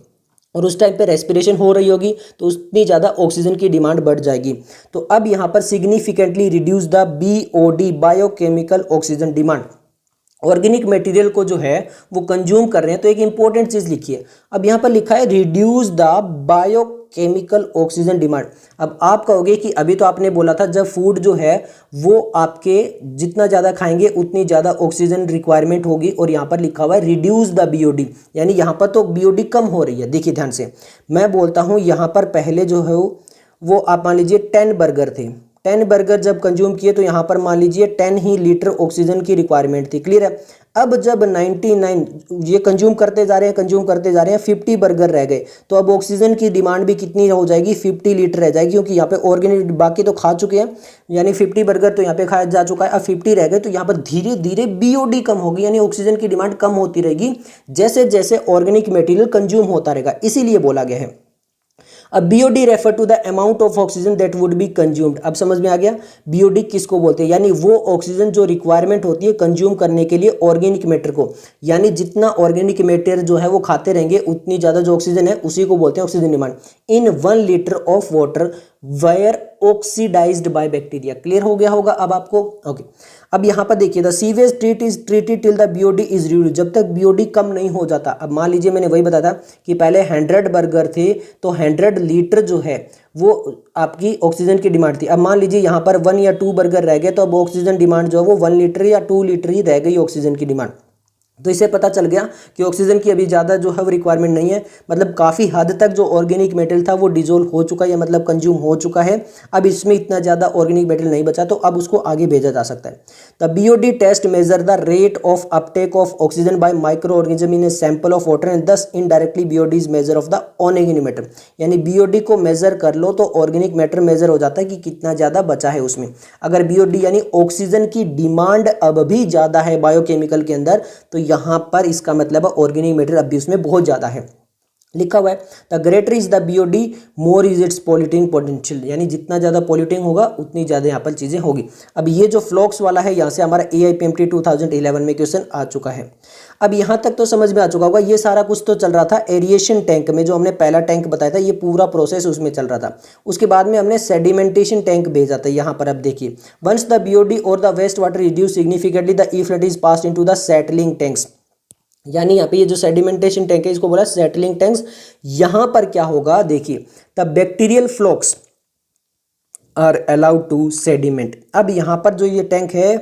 और उस टाइम पे रेस्पिरेशन हो रही होगी तो उतनी ज़्यादा ऑक्सीजन की डिमांड बढ़ जाएगी। तो अब यहाँ पर significantly reduce the BOD, biochemical oxygen demand. Organic material को जो है वो कंज्यूम कर रहे हैं। तो एक इंपॉर्टेंट चीज लिखिए, अब यहाँ पर लिखा है reduce the biochemical oxygen demand. अब आप कहोगे कि अभी तो आपने बोला था जब फूड जो है वो आपके जितना ज़्यादा खाएंगे उतनी ज़्यादा ऑक्सीजन रिक्वायरमेंट होगी, और यहाँ पर लिखा हुआ है रिड्यूस द बीओडी, यानी यहाँ पर तो बीओडी कम हो रही है। देखिए ध्यान से मैं बोलता हूँ, यहाँ पर पहले जो है वो आप मान लीजिए 10 बर्गर थे। 10 बर्गर जब कंज्यूम किए तो यहाँ पर मान लीजिए 10 ही लीटर ऑक्सीजन की रिक्वायरमेंट थी। क्लियर है। अब जब 99 ये कंज्यूम करते जा रहे हैं 50 बर्गर रह गए, तो अब ऑक्सीजन की डिमांड भी कितनी हो जाएगी, 50 लीटर रह जाएगी, क्योंकि यहाँ पे ऑर्गेनिक बाकी तो खा चुके हैं, यानी 50 बर्गर तो यहाँ पे खाया जा चुका है, अब 50 रह गए। तो यहाँ पर धीरे धीरे बीओडी कम होगी, यानी ऑक्सीजन की डिमांड कम होती रहेगी जैसे जैसे ऑर्गेनिक मटेरियल कंज्यूम होता रहेगा। इसीलिए बोला गया है। अब BOD refer to the amount of oxygen that would be consumed. अब समझ में आ गया बीओडी किसको बोलते हैं, यानी वो ऑक्सीजन जो रिक्वायरमेंट होती है कंज्यूम करने के लिए ऑर्गेनिक मैटर को, यानी जितना ऑर्गेनिक मैटर जो है वो खाते रहेंगे उतनी ज्यादा जो ऑक्सीजन है उसी को बोलते हैं oxygen demand. In 1 litre of water were oxidised by bacteria. Clear हो गया होगा अब आपको। ओके, अब यहाँ पर देखिए the sewage treat is treated till the BOD is reduced, जब तक बीओडी कम नहीं हो जाता। अब मान लीजिए मैंने वही बताया था कि पहले 100 बर्गर थे तो 100 लीटर जो है वो आपकी ऑक्सीजन की डिमांड थी। अब मान लीजिए यहाँ पर 1 या 2 बर्गर रह गए तो अब ऑक्सीजन डिमांड जो है वो 1 लीटर या 2 लीटर ही रह गई ऑक्सीजन की डिमांड। तो इससे पता चल गया कि ऑक्सीजन की अभी ज़्यादा जो है वो रिक्वायरमेंट नहीं है, मतलब काफ़ी हद तक जो ऑर्गेनिक मेटल था वो डिजोल्व हो चुका है या मतलब कंज्यूम हो चुका है। अब इसमें इतना ज़्यादा ऑर्गेनिक मेटल नहीं बचा तो अब उसको आगे भेजा जा सकता है। The BOD test measure the rate of uptake of oxygen by microorganism in a sample of water and thus indirectly BOD is measure of the organic matter. यानी बीओडी को मेजर कर लो तो ऑर्गेनिक मैटर मेजर हो जाता है कि कितना ज़्यादा बचा है उसमें। अगर बीओडी यानी ऑक्सीजन की डिमांड अब भी ज़्यादा है बायोकेमिकल के अंदर तो यहाँ पर का मतलब ऑर्गेनिक मैटर अब भी उसमें बहुत ज्यादा है। लिखा हुआ है the greater is the BOD more is it's polluting potential, यानी जितना ज्यादा पॉल्यूटिंग होगा उतनी ज्यादा यहाँ पर चीजें होगी। अब ये जो फ्लॉक्स वाला है यहाँ से हमारा AIPMT 2011 में क्वेश्चन आ चुका है। अब यहाँ तक तो समझ में आ चुका होगा। ये सारा कुछ तो चल रहा था एरिएशन टैंक में, जो हमने पहला टैंक बताया था, ये पूरा प्रोसेस उसमें चल रहा था। उसके बाद में हमने सेडिमेंटेशन टैंक भेजा था। यहाँ पर अब देखिए वंस द बीओडी और the waste water reduce significantly the effluent is passed into the settling tanks. यानी यहाँ पे ये जो सेडिमेंटेशन टैंक है इसको बोला सेटलिंग टैंक्स। यहां पर क्या होगा देखिए the bacterial flocs are allowed to sediment. अब यहां पर जो ये टैंक है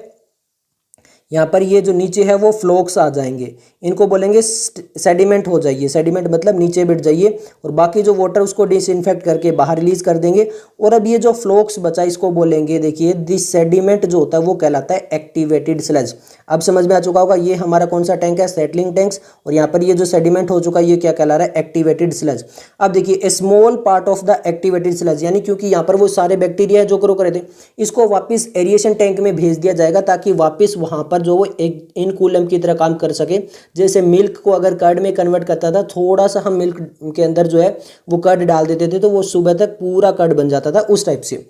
यहाँ पर ये जो नीचे है वो फ्लोक्स आ जाएंगे, इनको बोलेंगे सेडिमेंट हो जाइए। सेडिमेंट मतलब नीचे बैठ जाइए और बाकी जो वाटर उसको डिसइंफेक्ट करके बाहर रिलीज कर देंगे। और अब ये जो फ्लोक्स बचा इसको बोलेंगे देखिए दिस सेडिमेंट जो होता है वो कहलाता है एक्टिवेटेड स्लज। अब समझ में आ चुका होगा ये हमारा कौन सा टैंक है, सेटलिंग टैंक्स, और यहाँ पर ये जो सेडिमेंट हो चुका है ये क्या कहला रहा है, एक्टिवेटेड स्लज। अब देखिए a small part of the activated sludge, यानी क्योंकि यहाँ पर वो सारे बैक्टीरिया जो ग्रो करे थे इसको वापस एरिएशन टैंक में भेज दिया जाएगा ताकि वापस वहां पर जो वो एक इनकूलम की तरह काम कर सके। जैसे मिल्क को अगर कर्ड में कन्वर्ट करता था, थोड़ा सा हम मिल्क के अंदर जो है वो कर्ड डाल देते थे तो वो सुबह तक पूरा कर्ड बन जाता था, उस टाइप से।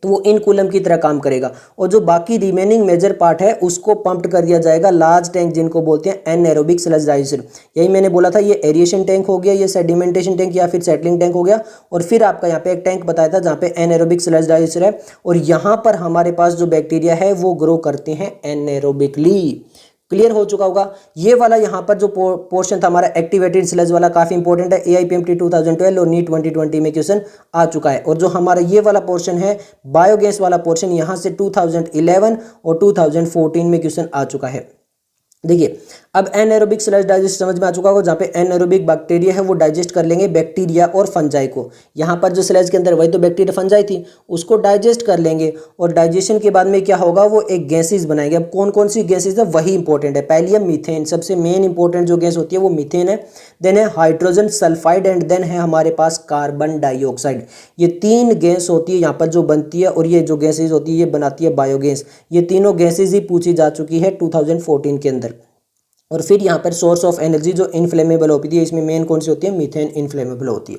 तो वो इनकूलम की तरह काम करेगा और जो बाकी रिमेनिंग मेजर पार्ट है उसको पंप्ड कर दिया जाएगा लार्ज टैंक जिनको बोलते हैं एनएरोबिक स्लज डाइजेशन। यही मैंने बोला था, ये एरिएशन टैंक हो गया, ये सेडिमेंटेशन टैंक या फिर सेटलिंग टैंक हो गया। और फिर आपका यहाँ पे एक टैंक बताया था जहाँ पे एनएरोबिक स्लज डाइजेशन है और यहाँ पर हमारे पास जो बैक्टीरिया है वो ग्रो करते हैं एनएरोबिकली। क्लियर हो चुका होगा। ये वाला यहाँ पर जो पोर्शन था हमारा एक्टिवेटेड स्लज वाला काफी इंपॉर्टेंट है, AIPMT 2012 और नीट 2020 में क्वेश्चन आ चुका है। और जो हमारा ये वाला पोर्शन है बायोगैस वाला पोर्शन, यहाँ से 2011 और 2014 में क्वेश्चन आ चुका है। देखिए अब एनएरोबिक स्लज डाइजेस्ट समझ में आ चुका होगा, जहाँ पे एनएरोबिक बैक्टीरिया है वो डाइजेस्ट कर लेंगे बैक्टीरिया और फंजाई को। यहाँ पर जो स्लज के अंदर वही तो बैक्टीरिया फंजाई थी उसको डाइजेस्ट कर लेंगे और डाइजेशन के बाद में क्या होगा वो एक गैसेज बनाएंगे। अब कौन कौन सी गैसेज है वही इंपॉर्टेंट है। पहली है मीथेन, सबसे मेन इंपॉर्टेंट जो गैस होती है वो मीथेन है। देन है हाइड्रोजन सल्फाइड एंड देन है हमारे पास कार्बन डाइऑक्साइड। ये तीन गैस होती है यहाँ पर जो बनती है और ये जो गैसेज होती है ये बनाती है बायोगैस। ये तीनों गैसेज ही पूछी जा चुकी है 2014 के अंदर। और फिर यहाँ पर सोर्स ऑफ एनर्जी जो इनफ्लेमेबल होती है, इसमें मेन कौन सी होती है, मीथेन इनफ्लेमेबल होती है।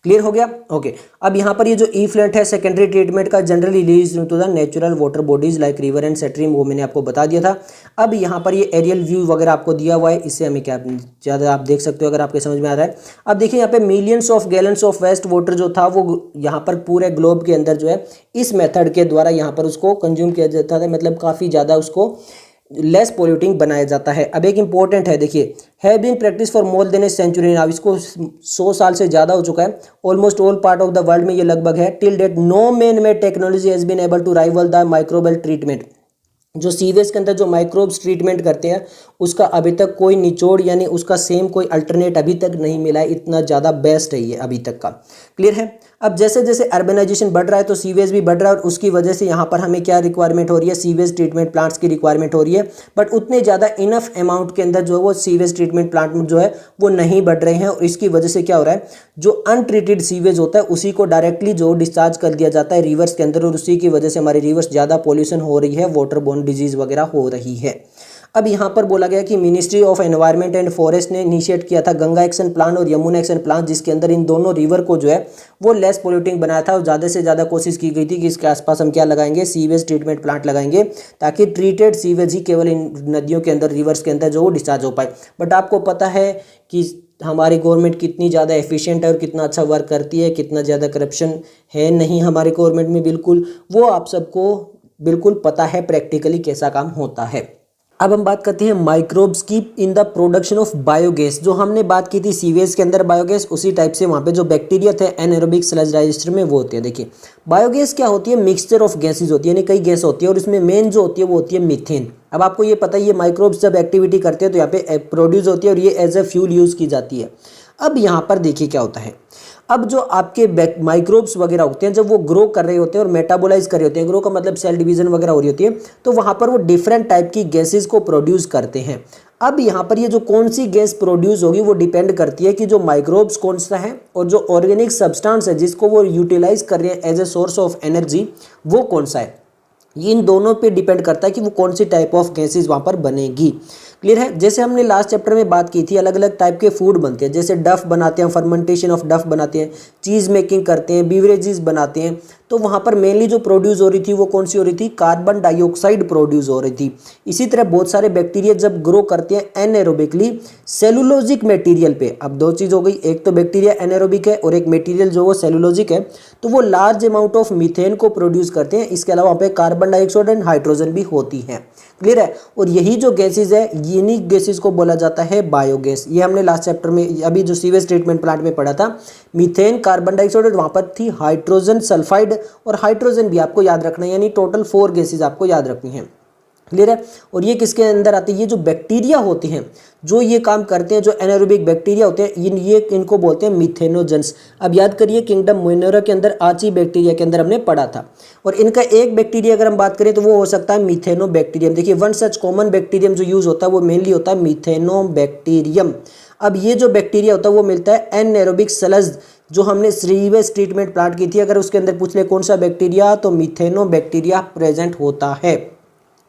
क्लियर हो गया। ओके, अब यहाँ पर ये जो इफ्लुएंट है सेकेंडरी ट्रीटमेंट का generally release to the natural water bodies like river and stream, वो मैंने आपको बता दिया था। अब यहाँ पर ये एरियल व्यू वगैरह आपको दिया हुआ है, इससे हमें क्या ज़्यादा आप देख सकते हो अगर आपके समझ में आ रहा है। अब देखिए यहाँ पे millions of gallons of waste water जो था वो यहाँ पर पूरे ग्लोब के अंदर जो है इस मेथड के द्वारा यहाँ पर उसको कंज्यूम किया जाता था, मतलब काफ़ी ज़्यादा उसको लेस पोल्यूटिंग बनाया जाता है। अब एक इंपॉर्टेंट है देखिए, have been practice for more than a century, अब इसको 100 साल से ज़्यादा हो चुका है। Almost all part of the world में ये लगभग है। Till date no man made technology has been able to rival the microbial treatment. जो सीवेज के अंदर जो माइक्रोब्स ट्रीटमेंट करते हैं उसका अभी तक कोई निचोड़ यानी उसका सेम कोई अल्टरनेट अभी तक नहीं मिला है, इतना ज़्यादा बेस्ट है ये अभी तक का। क्लियर है। अब जैसे जैसे अर्बनाइजेशन बढ़ रहा है तो सीवेज भी बढ़ रहा है और उसकी वजह से यहाँ पर हमें क्या रिक्वायरमेंट हो रही है, सीवेज ट्रीटमेंट प्लांट्स की रिक्वायरमेंट हो रही है। बट उतने ज़्यादा इनफ अमाउंट के अंदर जो है वो सीवेज ट्रीटमेंट प्लांट जो है वो नहीं बढ़ रहे हैं और इसकी वजह से क्या हो रहा है, जो अनट्रीटेड सीवेज होता है उसी को डायरेक्टली जो डिस्चार्ज कर दिया जाता है रिवर्स के अंदर और उसी की वजह से हमारी रिवर्स ज़्यादा पॉल्यूशन हो रही है, वाटर बोर्न डिजीज वगैरह हो रही है। अब यहाँ पर बोला गया कि ministry of environment and forest ने इनिशिएट किया था गंगा एक्शन प्लान और यमुना एक्शन प्लान, जिसके अंदर इन दोनों रिवर को जो है वो लेस पोल्यूटिंग बनाया था और ज़्यादा से ज़्यादा कोशिश की गई थी कि इसके आसपास हम क्या लगाएंगे, सीवेज ट्रीटमेंट प्लांट लगाएंगे ताकि ट्रीटेड सीवेज ही केवल इन नदियों के अंदर रिवर्स के अंदर जो वो डिस्चार्ज हो पाए। बट आपको पता है कि हमारी गवर्नमेंट कितनी ज़्यादा एफिशिएंट है और कितना अच्छा वर्क करती है, कितना ज़्यादा करप्शन है नहीं हमारी गवर्नमेंट में, बिल्कुल वो आप सबको बिल्कुल पता है प्रैक्टिकली कैसा काम होता है। अब हम बात करते हैं माइक्रोब्स की in the production of biogas. जो हमने बात की थी सीवेज के अंदर बायोगैस, उसी टाइप से वहाँ पे जो बैक्टीरिया थे एनाएरोबिक स्लज डाइजेस्टर में वो होते हैं। देखिए बायोगैस क्या होती है, मिक्सचर ऑफ गैसेज होती है, यानी कई गैस होती है और इसमें मेन जो होती है वो होती है मीथेन। अब आपको ये पता ही है माइक्रोब्स जब एक्टिविटी करते हैं तो यहाँ पे प्रोड्यूस होती है और ये एज ए फ्यूल यूज़ की जाती है। अब यहाँ पर देखिए क्या होता है, अब जो आपके माइक्रोब्स वगैरह होते हैं जब वो ग्रो कर रहे होते हैं और मेटाबोलाइज कर रहे होते हैं, ग्रो का मतलब सेल डिवीजन वगैरह हो रही होती है, तो वहाँ पर वो डिफरेंट टाइप की गैसेज को प्रोड्यूस करते हैं। अब यहाँ पर ये जो कौन सी गैस प्रोड्यूस होगी वो डिपेंड करती है कि जो माइक्रोब्स कौन सा है और जो ऑर्गेनिक सब्सटेंस है जिसको वो यूटिलाइज कर रहे हैं as a source of energy वो कौन सा है। ये इन दोनों पे डिपेंड करता है कि वो कौन सी टाइप ऑफ गैसेज वहाँ पर बनेगी। क्लियर है। जैसे हमने लास्ट चैप्टर में बात की थी अलग अलग टाइप के फूड बनते हैं, जैसे डफ बनाते हैं, फर्मेंटेशन ऑफ डफ बनाते हैं, चीज़ मेकिंग करते हैं, बीवरेजेस बनाते हैं, तो वहाँ पर मेनली जो प्रोड्यूस हो रही थी वो कौन सी हो रही थी, कार्बन डाइऑक्साइड प्रोड्यूस हो रही थी। इसी तरह बहुत सारे बैक्टीरिया जब ग्रो करते हैं एनएरोबिकली सेलुलोजिक मटेरियल पे, अब दो चीज़ हो गई, एक तो बैक्टीरिया एनएरोबिक है और एक मटेरियल जो वो सेलुलोजिक है, तो वो लार्ज अमाउंट ऑफ मीथेन को प्रोड्यूस करते हैं। इसके अलावा वहाँ पे कार्बन डाइऑक्साइड एंड हाइड्रोजन भी होती है। क्लियर है। और यही जो गैसेज है यूनिक गैसेज को बोला जाता है बायोगैस। ये हमने लास्ट चैप्टर में अभी जो सीवेज ट्रीटमेंट प्लांट में पढ़ा था, मीथेन, कार्बन डाइऑक्साइड और वहाँ पर थी हाइड्रोजन सल्फाइड और हाइड्रोजन भी आपको याद रखना है, यानी टोटल 4 गैसेज आपको याद रखनी है। क्लियर है। और ये किसके अंदर आती है, ये जो बैक्टीरिया होते हैं जो ये काम करते हैं, जो एनारोबिक बैक्टीरिया होते हैं ये इनको बोलते हैं मीथेनोजेंस। अब याद करिए किंगडम मोइनेरा के अंदर आची बैक्टीरिया के अंदर हमने पढ़ा था, और इनका एक बैक्टीरिया अगर हम बात करें तो वो हो सकता है मीथेनोबैक्टीरियम। देखिए वन सच कॉमन बैक्टीरियम जो यूज होता है वो मेनली होता है मीथेनोबैक्टीरियम। अब ये जो बैक्टीरिया होता है वो मिलता है एनारोबिक स्लज, जो हमने सीवेज ट्रीटमेंट प्लांट की थी, अगर उसके अंदर पूछ ले कौन सा बैक्टीरिया, तो मीथेनोबैक्टीरिया प्रेजेंट होता है।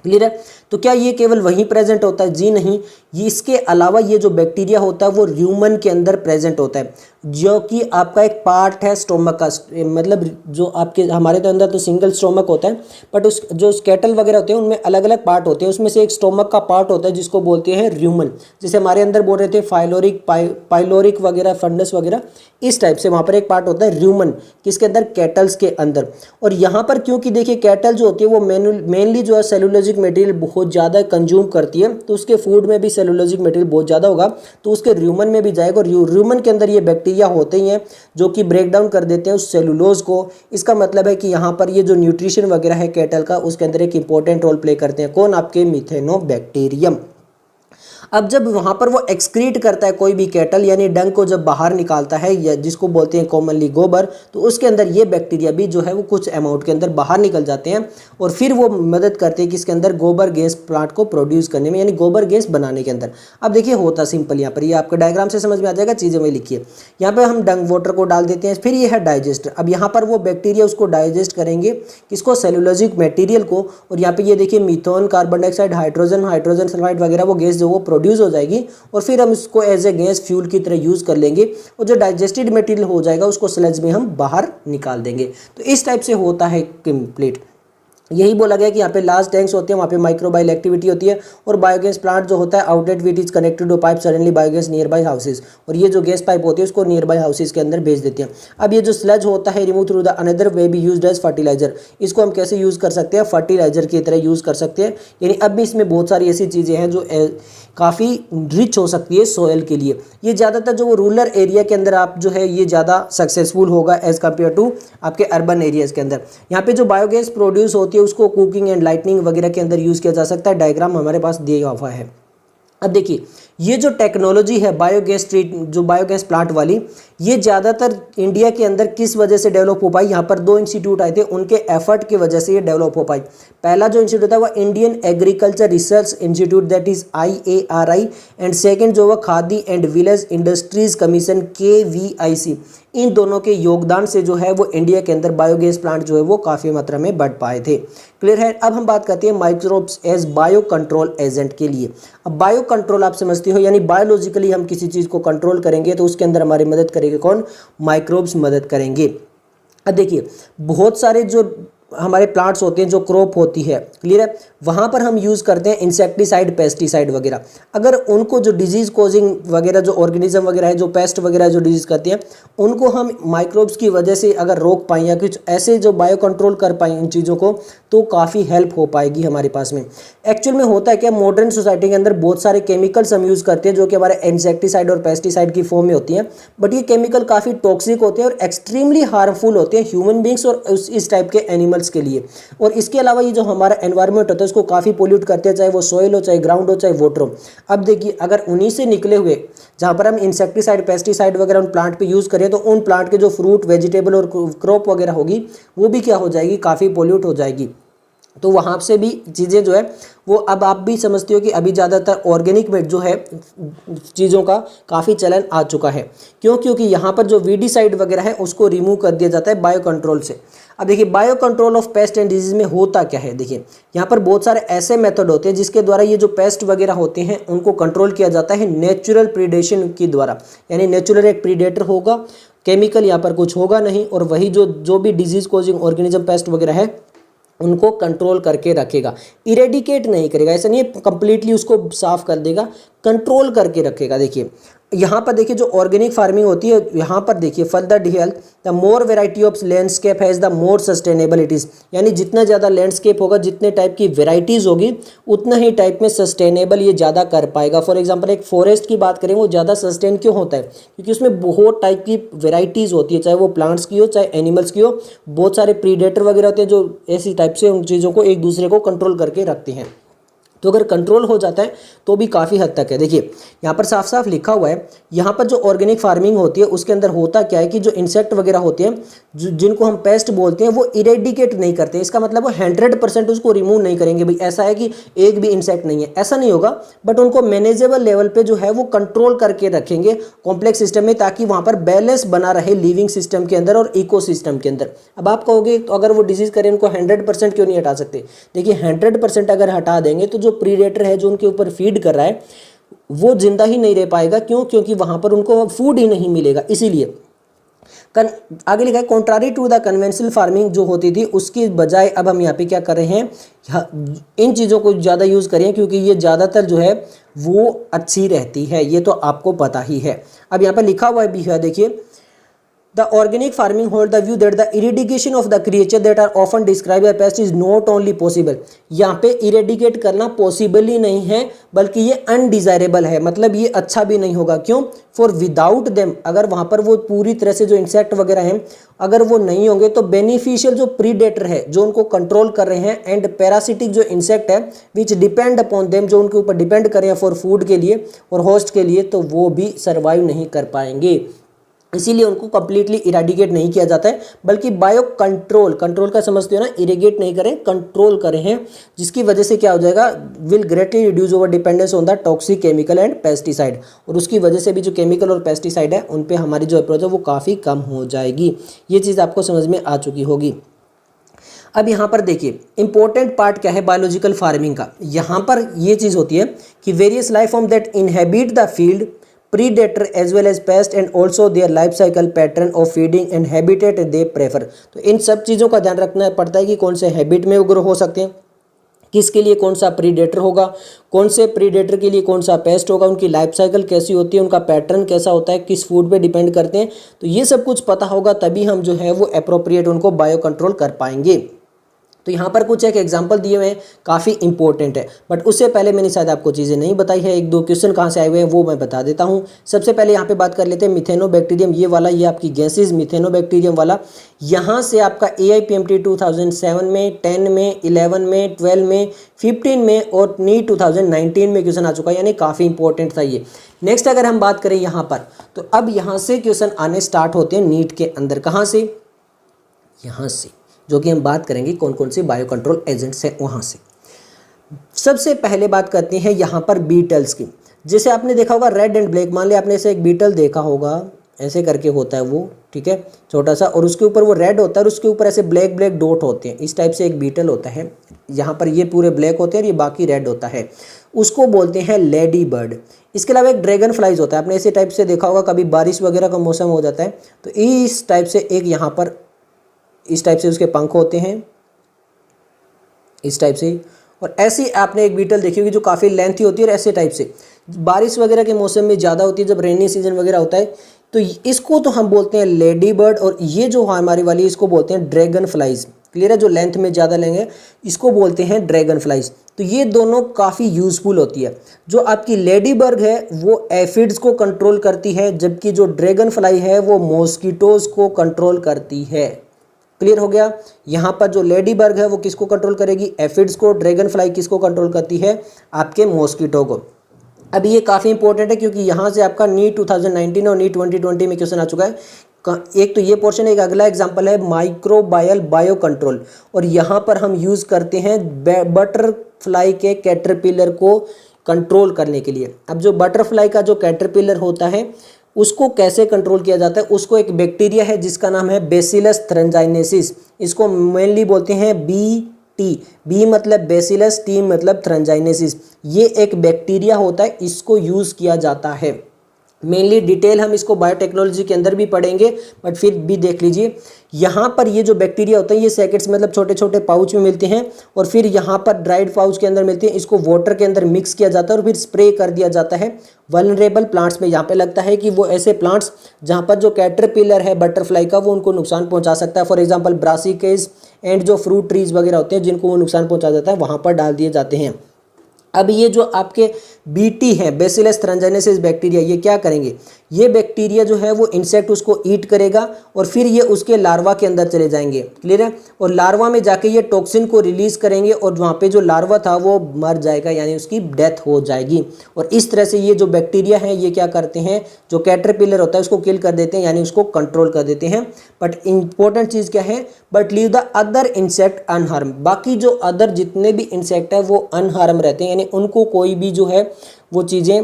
क्लियर है। तो क्या ये केवल वहीं प्रेजेंट होता है, जी नहीं, ये इसके अलावा ये जो बैक्टीरिया होता है वो ह्यूमन के अंदर प्रेजेंट होता है, जो कि आपका एक पार्ट है स्टोमक का, मतलब जो आपके हमारे तो अंदर तो सिंगल स्टोमक होता है, बट उस जो कैटल वगैरह होते हैं उनमें अलग अलग पार्ट होते हैं, उसमें से एक स्टोमक का पार्ट होता है जिसको बोलते हैं ह्यूमन। जैसे हमारे अंदर बोल रहे थे फाइलोरिक पाइलोरिक वगैरह फंडस वगैरह, इस टाइप से वहाँ पर एक पार्ट होता है ह्यूमन, किसके अंदर, कैटल्स के अंदर। और यहाँ पर क्योंकि देखिए कैटल जो होती है वो मेनली जो है सेलुलोजिक मटेरियल बहुत ज़्यादा कंज्यूम करती है, तो उसके फूड में भी सेलुलोजिक मटेरियल बहुत ज़्यादा होगा, तो उसके ह्यूमन में भी जाएगा, और ह्यूमन के अंदर ये बैक्टीरिया होते ही हैं जो कि ब्रेक डाउन कर देते हैं उस सेलुलोज को। इसका मतलब है कि यहाँ पर ये जो न्यूट्रिशन वगैरह है कैटल का, उसके अंदर एक इंपॉर्टेंट रोल प्ले करते हैं, कौन, आपके मीथेनोबैक्टीरियम। अब जब वहाँ पर वो एक्सक्रीट करता है कोई भी कैटल, यानी डंग को जब बाहर निकालता है, या जिसको बोलते हैं कॉमनली गोबर, तो उसके अंदर ये बैक्टीरिया भी जो है वो कुछ अमाउंट के अंदर बाहर निकल जाते हैं, और फिर वो मदद करते हैं किसके अंदर, गोबर गैस प्लांट को प्रोड्यूस करने में, यानी गोबर गैस बनाने के अंदर। अब देखिए होता सिंपल, यहाँ पर ये आपके डायग्राम से समझ में आ जाएगा, चीज़ें वही लिखिए। यहाँ पर हम डंग वाटर को डाल देते हैं, फिर ये है डाइजेस्टर। अब यहाँ पर वो बैक्टीरिया उसको डाइजेस्ट करेंगे, किसको, सेलुलोजिक मटेरियल को, और यहाँ पे ये देखिए methane, carbon dioxide, hydrogen sulphide वगैरह वो गैस जो वो प्रोड्यूस हो जाएगी, और फिर हम इसको एज ए गैस फ्यूल की तरह यूज़ कर लेंगे, और जो डाइजेस्टेड मटेरियल हो जाएगा उसको स्लज में हम बाहर निकाल देंगे। तो इस टाइप से होता है कंप्लीट। यही बोला गया कि यहाँ पे लार्ज टैंक्स होते हैं, वहाँ पे माइक्रोबायल एक्टिविटी होती है, और बायोगैस प्लांट जो होता है outlet which is connected to pipe suddenly biogas near by houses, और ये जो गैस पाइप होती है उसको नियर बाई हाउसेज के अंदर भेज देते हैं। अब ये जो स्लज होता है remove through the another way be used as fertiliser, इसको हम कैसे यूज़ कर सकते हैं, फर्टिलाइजर की तरह यूज़ कर सकते हैं। यानी अब भी इसमें बहुत सारी ऐसी चीज़ें हैं जो काफ़ी रिच हो सकती है सोयल के लिए। ये ज़्यादातर जो वो रूरल एरिया के अंदर आप जो है ये ज़्यादा सक्सेसफुल होगा एज़ कम्पेयर टू आपके अर्बन एरियाज़ के अंदर। यहाँ पे जो बायोगैस प्रोड्यूस होती है उसको कुकिंग एंड लाइटनिंग वगैरह के अंदर यूज़ किया जा सकता है। डायग्राम हमारे पास दिया हुआ है। अब देखिए ये जो टेक्नोलॉजी है जो बायोगैस प्लांट वाली, ये ज़्यादातर इंडिया के अंदर किस वजह से डेवलप हो पाई, यहाँ पर 2 इंस्टीट्यूट आए थे, उनके एफर्ट की वजह से ये डेवलप हो पाई। पहला जो इंस्टीट्यूट था वो Indian agriculture research institute, that is IARI, and second जो वो khadi and village industries commission KVIC। इन दोनों के योगदान से जो है वो इंडिया के अंदर बायोगैस प्लांट जो है वो काफ़ी मात्रा में बढ़ पाए थे। क्लियर है। अब हम बात करते हैं microbes as bio control agent के लिए। अब बायो कंट्रोल आप समझते हो, यानी बायोलॉजिकली हम किसी चीज़ को कंट्रोल करेंगे तो उसके अंदर हमारी मदद करेंगे कौन, माइक्रोब्स मदद करेंगे। अब देखिए बहुत सारे जो हमारे प्लांट्स होते हैं, जो क्रॉप होती है, क्लियर है, वहाँ पर हम यूज़ करते हैं इंसेक्टिसाइड, पेस्टिसाइड वगैरह। अगर उनको जो डिजीज़ कॉजिंग वगैरह जो ऑर्गेनिज्म वगैरह है, जो पेस्ट वगैरह जो डिजीज़ करती हैं, उनको हम माइक्रोब्स की वजह से अगर रोक पाएँ या कुछ ऐसे जो बायो कंट्रोल कर पाएँ इन चीज़ों को, तो काफ़ी हेल्प हो पाएगी हमारे पास में। एक्चुअल में होता है क्या, मॉडर्न सोसाइटी के अंदर बहुत सारे केमिकल्स हम यूज़ करते हैं जो कि हमारे इंसेक्टिसाइड और पेस्टिसाइड की फॉर्म में होती हैं, बट ये केमिकल काफ़ी टॉक्सिक होते हैं और एक्सट्रीमली हार्मफुल होते हैं ह्यूमन बींग्स और इस टाइप के एनिमल्स के लिए। और इसके अलावा ये जो हमारा एनवायरनमेंट होता है उसको काफ़ी पोल्यूट करते हैं, चाहे वो सॉइल हो, चाहे ग्राउंड हो, चाहे वाटर हो। अब देखिए, अगर उन्हीं से निकले हुए जहाँ पर हम इंसेक्टिसाइड, पेस्टिसाइड वगैरह उन प्लांट पे यूज़ करें, तो उन प्लांट के जो फ्रूट, वेजिटेबल और क्रॉप वगैरह होगी, वो भी क्या हो जाएगी, काफ़ी पोल्यूट हो जाएगी। तो वहाँ से भी चीज़ें जो है वो, अब आप भी समझते हो कि अभी ज़्यादातर ऑर्गेनिक में जो है चीज़ों का काफ़ी चलन आ चुका है। क्यों? क्योंकि यहाँ पर जो वीडिसाइड वगैरह है उसको रिमूव कर दिया जाता है बायो कंट्रोल से। अब देखिए, bio control of paste and disease में होता क्या है, देखिए यहाँ पर बहुत सारे ऐसे मेथड होते हैं जिसके द्वारा ये जो पेस्ट वगैरह होते हैं उनको कंट्रोल किया जाता है नेचुरल प्रीडेशन के द्वारा। यानी नेचुरल एक प्रीडेटर होगा, केमिकल यहाँ पर कुछ होगा नहीं, और वही जो भी डिजीज़ कॉजिंग ऑर्गेनिज्म, पेस्ट वगैरह है, उनको कंट्रोल करके रखेगा। इरेडिकेट नहीं करेगा, ऐसा नहीं है कंप्लीटली उसको साफ कर देगा, कंट्रोल करके रखेगा। देखिए यहाँ पर देखिए, जो ऑर्गेनिक फार्मिंग होती है, यहाँ पर देखिए, further health the more variety of landscape has the more sustainable it is. यानी जितना ज़्यादा लैंडस्केप होगा, जितने टाइप की वेराइटीज़ होगी, उतना ही टाइप में सस्टेनेबल ये ज़्यादा कर पाएगा। फॉर एग्जांपल, एक फॉरेस्ट की बात करें, वो ज़्यादा सस्टेन क्यों होता है? क्योंकि उसमें बहुत टाइप की वेराइटीज़ होती है, चाहे वो प्लांट्स की हो, चाहे एनिमल्स की हो। बहुत सारे प्रीडेटर वगैरह होते हैं जो ऐसी टाइप से उन चीज़ों को एक दूसरे को कंट्रोल करके रखते हैं। तो अगर कंट्रोल हो जाता है तो भी काफ़ी हद तक है। देखिए यहाँ पर साफ साफ लिखा हुआ है, यहाँ पर जो ऑर्गेनिक फार्मिंग होती है उसके अंदर होता क्या है कि जो इंसेक्ट वगैरह होते हैं, जिनको हम पेस्ट बोलते हैं, वो इरेडिकेट नहीं करते। इसका मतलब वो 100% उसको रिमूव नहीं करेंगे। भाई ऐसा है कि एक भी इंसेक्ट नहीं है, ऐसा नहीं होगा, बट उनको मैनेजेबल लेवल पे जो है वो कंट्रोल करके रखेंगे कॉम्प्लेक्स सिस्टम में, ताकि वहाँ पर बैलेंस बना रहे लिविंग सिस्टम के अंदर और इकोसिस्टम के अंदर। अब आप कहोगे तो अगर वो डिजीज़ करें, उनको 100% क्यों नहीं हटा सकते? देखिए 100% अगर हटा देंगे तो जो प्रीडेटर है जो उनके ऊपर फीड कर रहा है वो जिंदा ही नहीं रह पाएगा। क्यों? क्योंकि वहां पर उनको फूड ही नहीं मिलेगा। इसीलिए आगे लिखा है, contrary to the conventional farming जो होती थी, उसकी बजाय अब हम यहाँ पे क्या कर रहे हैं, इन चीज़ों को ज़्यादा यूज़ करें, क्योंकि ये ज़्यादातर जो है वो अच्छी रहती है। ये तो आपको पता ही है। अब यहाँ पर लिखा हुआ भी है, देखिए The organic farming hold the view that the eradication of the creature that are often described as pest is not only possible। यहाँ पे इरेडिकेट करना पॉसिबल ही नहीं है, बल्कि ये अनडिजायरेबल है। मतलब ये अच्छा भी नहीं होगा। क्यों? फॉर विदाउट देम, अगर वहाँ पर वो पूरी तरह से जो इंसेक्ट वगैरह हैं, अगर वो नहीं होंगे तो बेनिफिशियल जो प्रीडेटर है जो उनको कंट्रोल कर रहे हैं, एंड पैरासिटिक जो इंसेक्ट है विच डिपेंड अपॉन देम, जो उनके ऊपर डिपेंड कर रहे हैं फॉर फूड के लिए और होस्ट के लिए, तो वो भी सर्वाइव नहीं कर पाएंगे। इसीलिए उनको कंप्लीटली इरेडिकेट नहीं किया जाता है, बल्कि बायो कंट्रोल, कंट्रोल का समझते हो ना, इरेडिकेट नहीं करें, कंट्रोल करें हैं, जिसकी वजह से क्या हो जाएगा, will greatly reduce over dependence on the toxic chemical and pesticide. और उसकी वजह से भी जो केमिकल और पेस्टिसाइड है उन पे हमारी जो अप्रोच है वो काफ़ी कम हो जाएगी। ये चीज़ आपको समझ में आ चुकी होगी। अब यहाँ पर देखिए इंपॉर्टेंट पार्ट क्या है बायोलॉजिकल फार्मिंग का। यहाँ पर ये चीज़ होती है कि various life form that inhabit the field, predator as well as pest and also their life cycle pattern of feeding and habitat they prefer। तो इन सब चीज़ों का ध्यान रखना पड़ता है कि कौन से हैबिट में वो ग्रो हो सकते हैं, किसके लिए कौन सा प्रीडेटर होगा, कौन से प्रीडेटर के लिए कौन सा पेस्ट होगा, उनकी लाइफ साइकिल कैसी होती है, उनका पैटर्न कैसा होता है, किस फूड पे डिपेंड करते हैं। तो ये सब कुछ पता होगा तभी हम जो है वो अप्रोप्रिएट उनको बायो कंट्रोल कर पाएंगे। तो यहाँ पर कुछ एक एग्जांपल दिए हुए हैं, काफ़ी इंपॉर्टेंट है, बट उससे पहले मैंने शायद आपको चीज़ें नहीं बताई है। एक दो क्वेश्चन कहाँ से आए हुए हैं वो मैं बता देता हूँ। सबसे पहले यहाँ पे बात कर लेते हैं मिथेनोबैक्टीरियम, ये वाला, ये आपकी गैसेज मिथेनोबैक्टीरियम वाला। यहाँ से आपका AIPMT 2007 में, 10 में, 11 में, 12 में, 15 में और नीट 2019 में क्वेश्चन आ चुका है, यानी काफ़ी इंपॉर्टेंट था ये। नेक्स्ट अगर हम बात करें यहाँ पर, तो अब यहाँ से क्वेश्चन आने स्टार्ट होते हैं नीट के अंदर। कहाँ से? यहाँ से, जो कि हम बात करेंगे कौन कौन से बायो कंट्रोल एजेंट्स हैं वहाँ से। सबसे पहले बात करते हैं यहाँ पर बीटल्स की। जैसे आपने देखा होगा रेड एंड ब्लैक, मान लिया आपने ऐसे एक बीटल देखा होगा, ऐसे करके होता है वो, ठीक है, छोटा सा, और उसके ऊपर वो रेड होता है और उसके ऊपर ऐसे ब्लैक ब्लैक डॉट होते हैं। इस टाइप से एक बीटल होता है। यहाँ पर ये पूरे ब्लैक होते हैं और ये बाकी रेड होता है, उसको बोलते हैं लेडी बर्ड। इसके अलावा एक ड्रैगन फ्लाइज होता है, आपने ऐसे टाइप से देखा होगा, कभी बारिश वगैरह का मौसम हो जाता है तो इस टाइप से एक यहाँ पर इस टाइप से उसके पंख होते हैं, इस टाइप से। और ऐसी आपने एक बीटल देखी होगी जो काफ़ी लेंथी होती है और ऐसे टाइप से बारिश वगैरह के मौसम में ज़्यादा होती है, जब रेनी सीजन वगैरह होता है तो इसको तो हम बोलते हैं लेडी बर्ड, और ये जो हमारी वाली इसको बोलते हैं ड्रैगन फ्लाइज। क्लियर है, जो लेंथ में ज़्यादा लेंगे इसको बोलते हैं ड्रैगन फ्लाइज। तो ये दोनों काफ़ी यूजफुल होती है। जो आपकी लेडी बर्ड है वो एफिड्स को कंट्रोल करती है, जबकि जो ड्रैगन फ्लाई है वो मॉस्किटोज को कंट्रोल करती है। क्लियर हो गया। यहाँ पर जो लेडी बर्ग है वो किसको कंट्रोल करेगी, एफिड्स को। ड्रैगन फ्लाई किसको कंट्रोल करती है, आपके मॉस्किटो को। अब ये काफ़ी इंपॉर्टेंट है क्योंकि यहाँ से आपका नीट 2019 और नीट 2020 में क्वेश्चन आ चुका है। एक तो ये पोर्शन है, एक अगला एग्जांपल है माइक्रोबायल बायो कंट्रोल, और यहाँ पर हम यूज़ करते हैं बटरफ्लाई के कैटरपिलर को कंट्रोल करने के लिए। अब जो बटरफ्लाई का जो कैटरपिलर होता है उसको कैसे कंट्रोल किया जाता है, उसको एक बैक्टीरिया है जिसका नाम है बेसिलस थ्रंजाइनेसिस। इसको मेनली बोलते हैं BT, बी मतलब बेसिलस, टी मतलब थ्रंजाइनेसिस। ये एक बैक्टीरिया होता है, इसको यूज़ किया जाता है। मेनली डिटेल हम इसको बायोटेक्नोलॉजी के अंदर भी पढ़ेंगे, बट फिर भी देख लीजिए। यहाँ पर ये जो बैक्टीरिया होता है ये सैकेट्स मतलब छोटे छोटे पाउच में मिलते हैं, और फिर यहाँ पर ड्राइड पाउच के अंदर मिलते हैं। इसको वाटर के अंदर मिक्स किया जाता है और फिर स्प्रे कर दिया जाता है वल्नरेबल प्लांट्स में। यहाँ पे लगता है कि वो ऐसे प्लांट्स जहाँ पर जो कैटरपिलर है बटरफ्लाई का वो उनको नुकसान पहुँचा सकता है। फॉर एग्जाम्पल ब्रासिकेस एंड जो फ्रूट ट्रीज वगैरह होते हैं जिनको वो नुकसान पहुँचा जाता है, वहाँ पर डाल दिए जाते हैं। अब ये जो आपके BT है बेसिलस थ्रंजाइनेसिस बैक्टीरिया, ये क्या करेंगे, ये बैक्टीरिया जो है वो इंसेक्ट उसको ईट करेगा और फिर ये उसके लार्वा के अंदर चले जाएंगे। क्लियर है, और लार्वा में जाके ये टॉक्सिन को रिलीज करेंगे और वहाँ पे जो लार्वा था वो मर जाएगा, यानी उसकी डेथ हो जाएगी। और इस तरह से ये जो बैक्टीरिया है ये क्या करते हैं, जो कैटरपिलर होता है उसको किल कर देते हैं, यानी उसको कंट्रोल कर देते हैं। बट इंपॉर्टेंट चीज़ क्या है, but leave the other insect unharmed. बाकी जो अदर जितने भी इंसेक्ट है वो अनहार्म रहते हैं, यानी उनको कोई भी जो है वो चीज़ें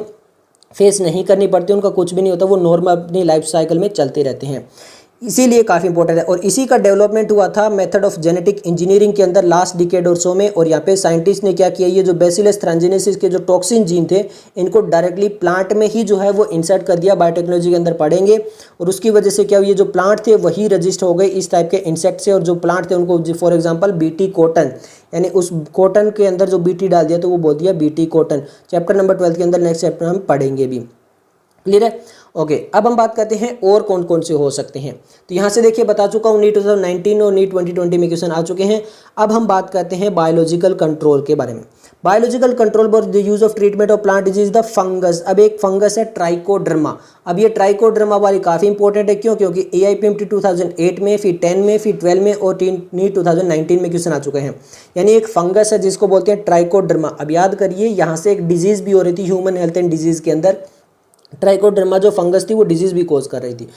फेस नहीं करनी पड़ती, उनका कुछ भी नहीं होता, वो नॉर्मल अपनी लाइफ साइकिल में चलते रहते हैं। इसीलिए काफ़ी इंपॉर्टेंट है। और इसी का डेवलपमेंट हुआ था मेथड ऑफ जेनेटिक इंजीनियरिंग के अंदर लास्ट डिकेड और सो में। और यहाँ पे साइंटिस्ट ने क्या किया, ये जो बेसिलस थ्रंजाइनेसिस के जो टॉक्सिन जीन थे इनको डायरेक्टली प्लांट में ही जो है वो इंसर्ट कर दिया। बायोटेक्नोलॉजी के अंदर पढ़ेंगे। और उसकी वजह से क्या हुआ, ये जो प्लांट थे वही रजिस्ट हो गए इस टाइप के इंसेक्ट से, और जो प्लांट थे उनको फॉर एग्जाम्पल BT कॉटन, यानी उस कॉटन के अंदर जो BT डाल दिया तो वो बोल दिया BT कॉटन। चैप्टर नंबर 12 के अंदर नेक्स्ट चैप्टर हम पढ़ेंगे भी। क्लियर है, ओके। अब हम बात करते हैं और कौन कौन से हो सकते हैं। तो यहाँ से देखिए बता चुका हूँ नीट 2019 और नीट 2020 में क्वेश्चन आ चुके हैं। अब हम बात करते हैं बायोलॉजिकल कंट्रोल के बारे में। Biological control for the use of treatment of plant disease the fungus. अब एक फंगस है ट्राइकोडर्मा। अब ये ट्राइकोडर्मा वाली काफ़ी इंपॉर्टेंट है, क्यों, क्योंकि AIPMT 2008 में, फिर 10 में, फिर 12 में और नीट 2019 में क्वेश्चन आ चुके हैं। यानी एक फंगस है जिसको बोलते हैं ट्राइकोडर्मा। अब याद करिए यहाँ से एक डिजीज़ भी हो रही थी ह्यूमन हेल्थ एंड डिजीज़ के अंदर। ट्राइकोडर्मा जो फंगस थी वो डिजीज भी कॉज कर रही थी।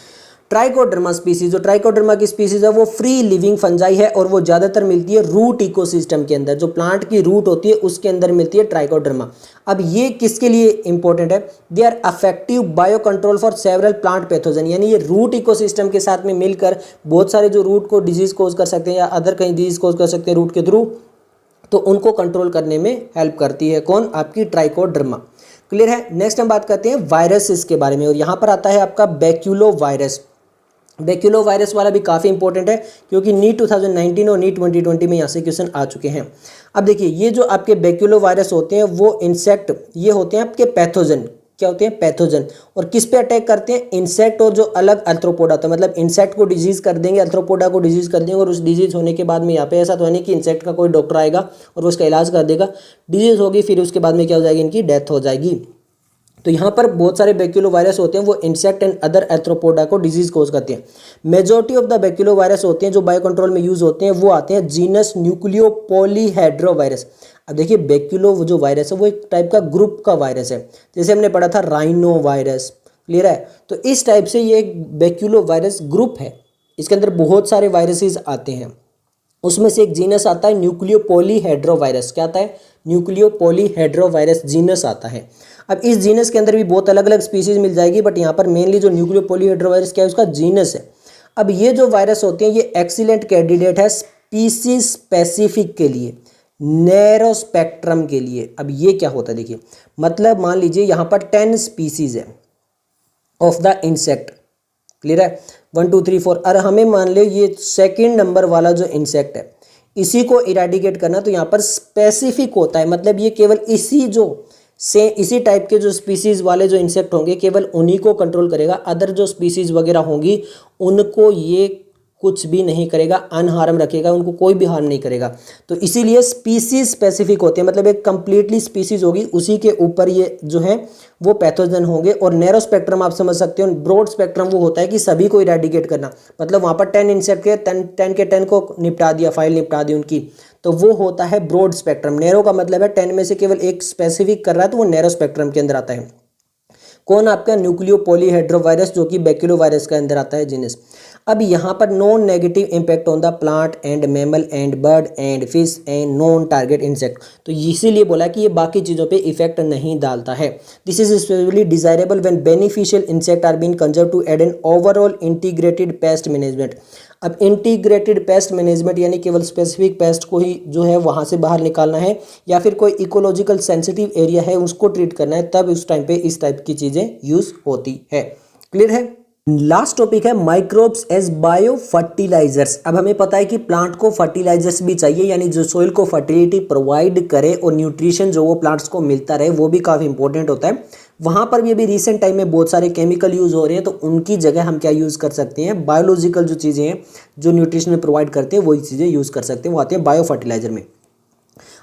ट्राइकोडर्मा स्पीसीज, जो ट्राइकोडर्मा की स्पीसीज है वो फ्री लिविंग फंजाई है, और वो ज़्यादातर मिलती है रूट इकोसिस्टम के अंदर। जो प्लांट की रूट होती है उसके अंदर मिलती है ट्राइकोडर्मा। अब ये किसके लिए इंपॉर्टेंट है, they are effective bio control for several plant pathogen. यानी ये रूट इकोसिस्टम के साथ में मिलकर बहुत सारे जो रूट को डिजीज कोज कर सकते हैं या अदर कहीं डिजीज कोज कर सकते हैं रूट के थ्रू, तो उनको कंट्रोल करने में हेल्प करती है। कौन, आपकी ट्राइकोडर्मा। क्लियर है। नेक्स्ट हम बात करते हैं वायरसेस के बारे में, और यहाँ पर आता है आपका बैक्यूलो वायरस। बैक्यूलो वायरस वाला भी काफ़ी इंपॉर्टेंट है क्योंकि नीट 2019 और नीट 2020 में यहाँ से क्वेश्चन आ चुके हैं। अब देखिए ये जो आपके बैक्यूलो वायरस होते हैं वो इंसेक्ट, ये होते हैं आपके पैथोजन। क्या होते हैं, पैथोजन। और किस पे अटैक करते हैं, इंसेक्ट और जो अलग अर्थ्रोपोडा होता है, मतलब इंसेक्ट को डिजीज कर देंगे, अर्थ्रोपोडा को डिजीज कर देंगे, और उस डिजीज होने के बाद में यहाँ पे ऐसा तो है नहीं कि इंसेक्ट का कोई डॉक्टर आएगा और उसका इलाज कर देगा। डिजीज होगी फिर उसके बाद में क्या हो जाएगी, इनकी डेथ हो जाएगी। तो यहाँ पर बहुत सारे बैक्यूलो वायरस होते हैं वो इंसेक्ट एंड अदर एर्थ्रोपोडा को डिजीज कोज करते हैं। मेजॉरिटी ऑफ द बैक्यूलो वायरस होते हैं जो बायो कंट्रोल में यूज होते हैं वो आते हैं जीनस न्यूक्लियो पॉलीहेड्रोवायरस। अब देखिए बैक्यूलो जो वायरस है वो एक टाइप का ग्रुप का वायरस है, जैसे हमने पढ़ा था राइनो वायरस। क्लियर है, तो इस टाइप से ये एक बैक्यूलो वायरस ग्रुप है, इसके अंदर बहुत सारे वायरसेस आते हैं। उसमें से एक जीनस आता है न्यूक्लियो पॉलीहेड्रोवायरस। क्या आता है, न्यूक्लियो पॉलीहेड्रोवायरस जीनस आता है। अब इस जीनस के अंदर भी बहुत अलग अलग स्पीसीज मिल जाएगी, बट यहाँ पर मेनली जो न्यूक्लियो पॉलीहेड्रोवायरस क्या है, उसका जीनस है। अब ये जो वायरस होते हैं ये एक्सीलेंट कैंडिडेट है स्पीसीज स्पेसिफिक के लिए, नैरो स्पेक्ट्रम के लिए। अब ये क्या होता है देखिए, मतलब मान लीजिए यहाँ पर 10 स्पीसीज है ऑफ द इंसेक्ट। क्लियर है, 1 2 3 4। और हमें मान लो ये सेकेंड नंबर वाला जो इंसेक्ट है इसी को इरेडिकेट करना, तो यहाँ पर स्पेसिफिक होता है, मतलब ये केवल इसी टाइप के जो स्पीसीज वाले जो इंसेक्ट होंगे केवल उन्हीं को कंट्रोल करेगा। अदर जो स्पीसीज वगैरह होंगी उनको ये कुछ भी नहीं करेगा, अनहार्म रखेगा, उनको कोई भी हार्म नहीं करेगा। तो इसीलिए स्पीसीज स्पेसिफिक होते हैं, मतलब एक कंप्लीटली स्पीसीज होगी, उसी के ऊपर ये जो है वो पैथोजन होंगे। और नैरो स्पेक्ट्रम आप समझ सकते हो, ब्रॉड स्पेक्ट्रम वो होता है कि सभी को इरेडिकेट करना, मतलब वहाँ पर 10 इंसेक्ट के 10 को निपटा दिया, फाइल निपटा दी उनकी, तो वो होता है ब्रॉड स्पेक्ट्रम। नैरो का मतलब है 10 में से केवल एक स्पेसिफिक कर रहा है, तो वो नैरो स्पेक्ट्रम के अंदर आता है। कौन? आपका न्यूक्लियो पॉलीहेड्रोवायरस, जो कि बैक्टीरियोवायरस के अंदर आता है जीनस। अब यहाँ पर non negative impact on the plant and mammal and bird and fish and non target insect, तो इसीलिए बोला कि ये बाकी चीज़ों पे इफेक्ट नहीं डालता है। This is specially desirable when beneficial insect are been conserve to aid an overall integrated pest management. अब इंटीग्रेटेड पेस्ट मैनेजमेंट यानी केवल स्पेसिफिक पेस्ट को ही जो है वहाँ से बाहर निकालना है, या फिर कोई इकोलॉजिकल सेंसिटिव एरिया है उसको ट्रीट करना है, तब उस टाइम पे इस टाइप की चीज़ें यूज होती है। क्लियर है? लास्ट टॉपिक है माइक्रोब्स एज बायो फर्टिलाइजर्स। अब हमें पता है कि प्लांट को फर्टिलाइजर्स भी चाहिए, यानी जो सोइल को फर्टिलिटी प्रोवाइड करे और न्यूट्रिशन जो वो प्लांट्स को मिलता रहे, वो भी काफ़ी इंपॉर्टेंट होता है। वहाँ पर भी अभी रिसेंट टाइम में बहुत सारे केमिकल यूज़ हो रहे हैं, तो उनकी जगह हम क्या यूज़ कर सकते हैं? बायोलॉजिकल जो चीज़ें हैं जो न्यूट्रिशन में प्रोवाइड करते हैं वही चीज़ें यूज़ कर सकते हैं, वो आते हैं बायो फर्टिलाइजर में।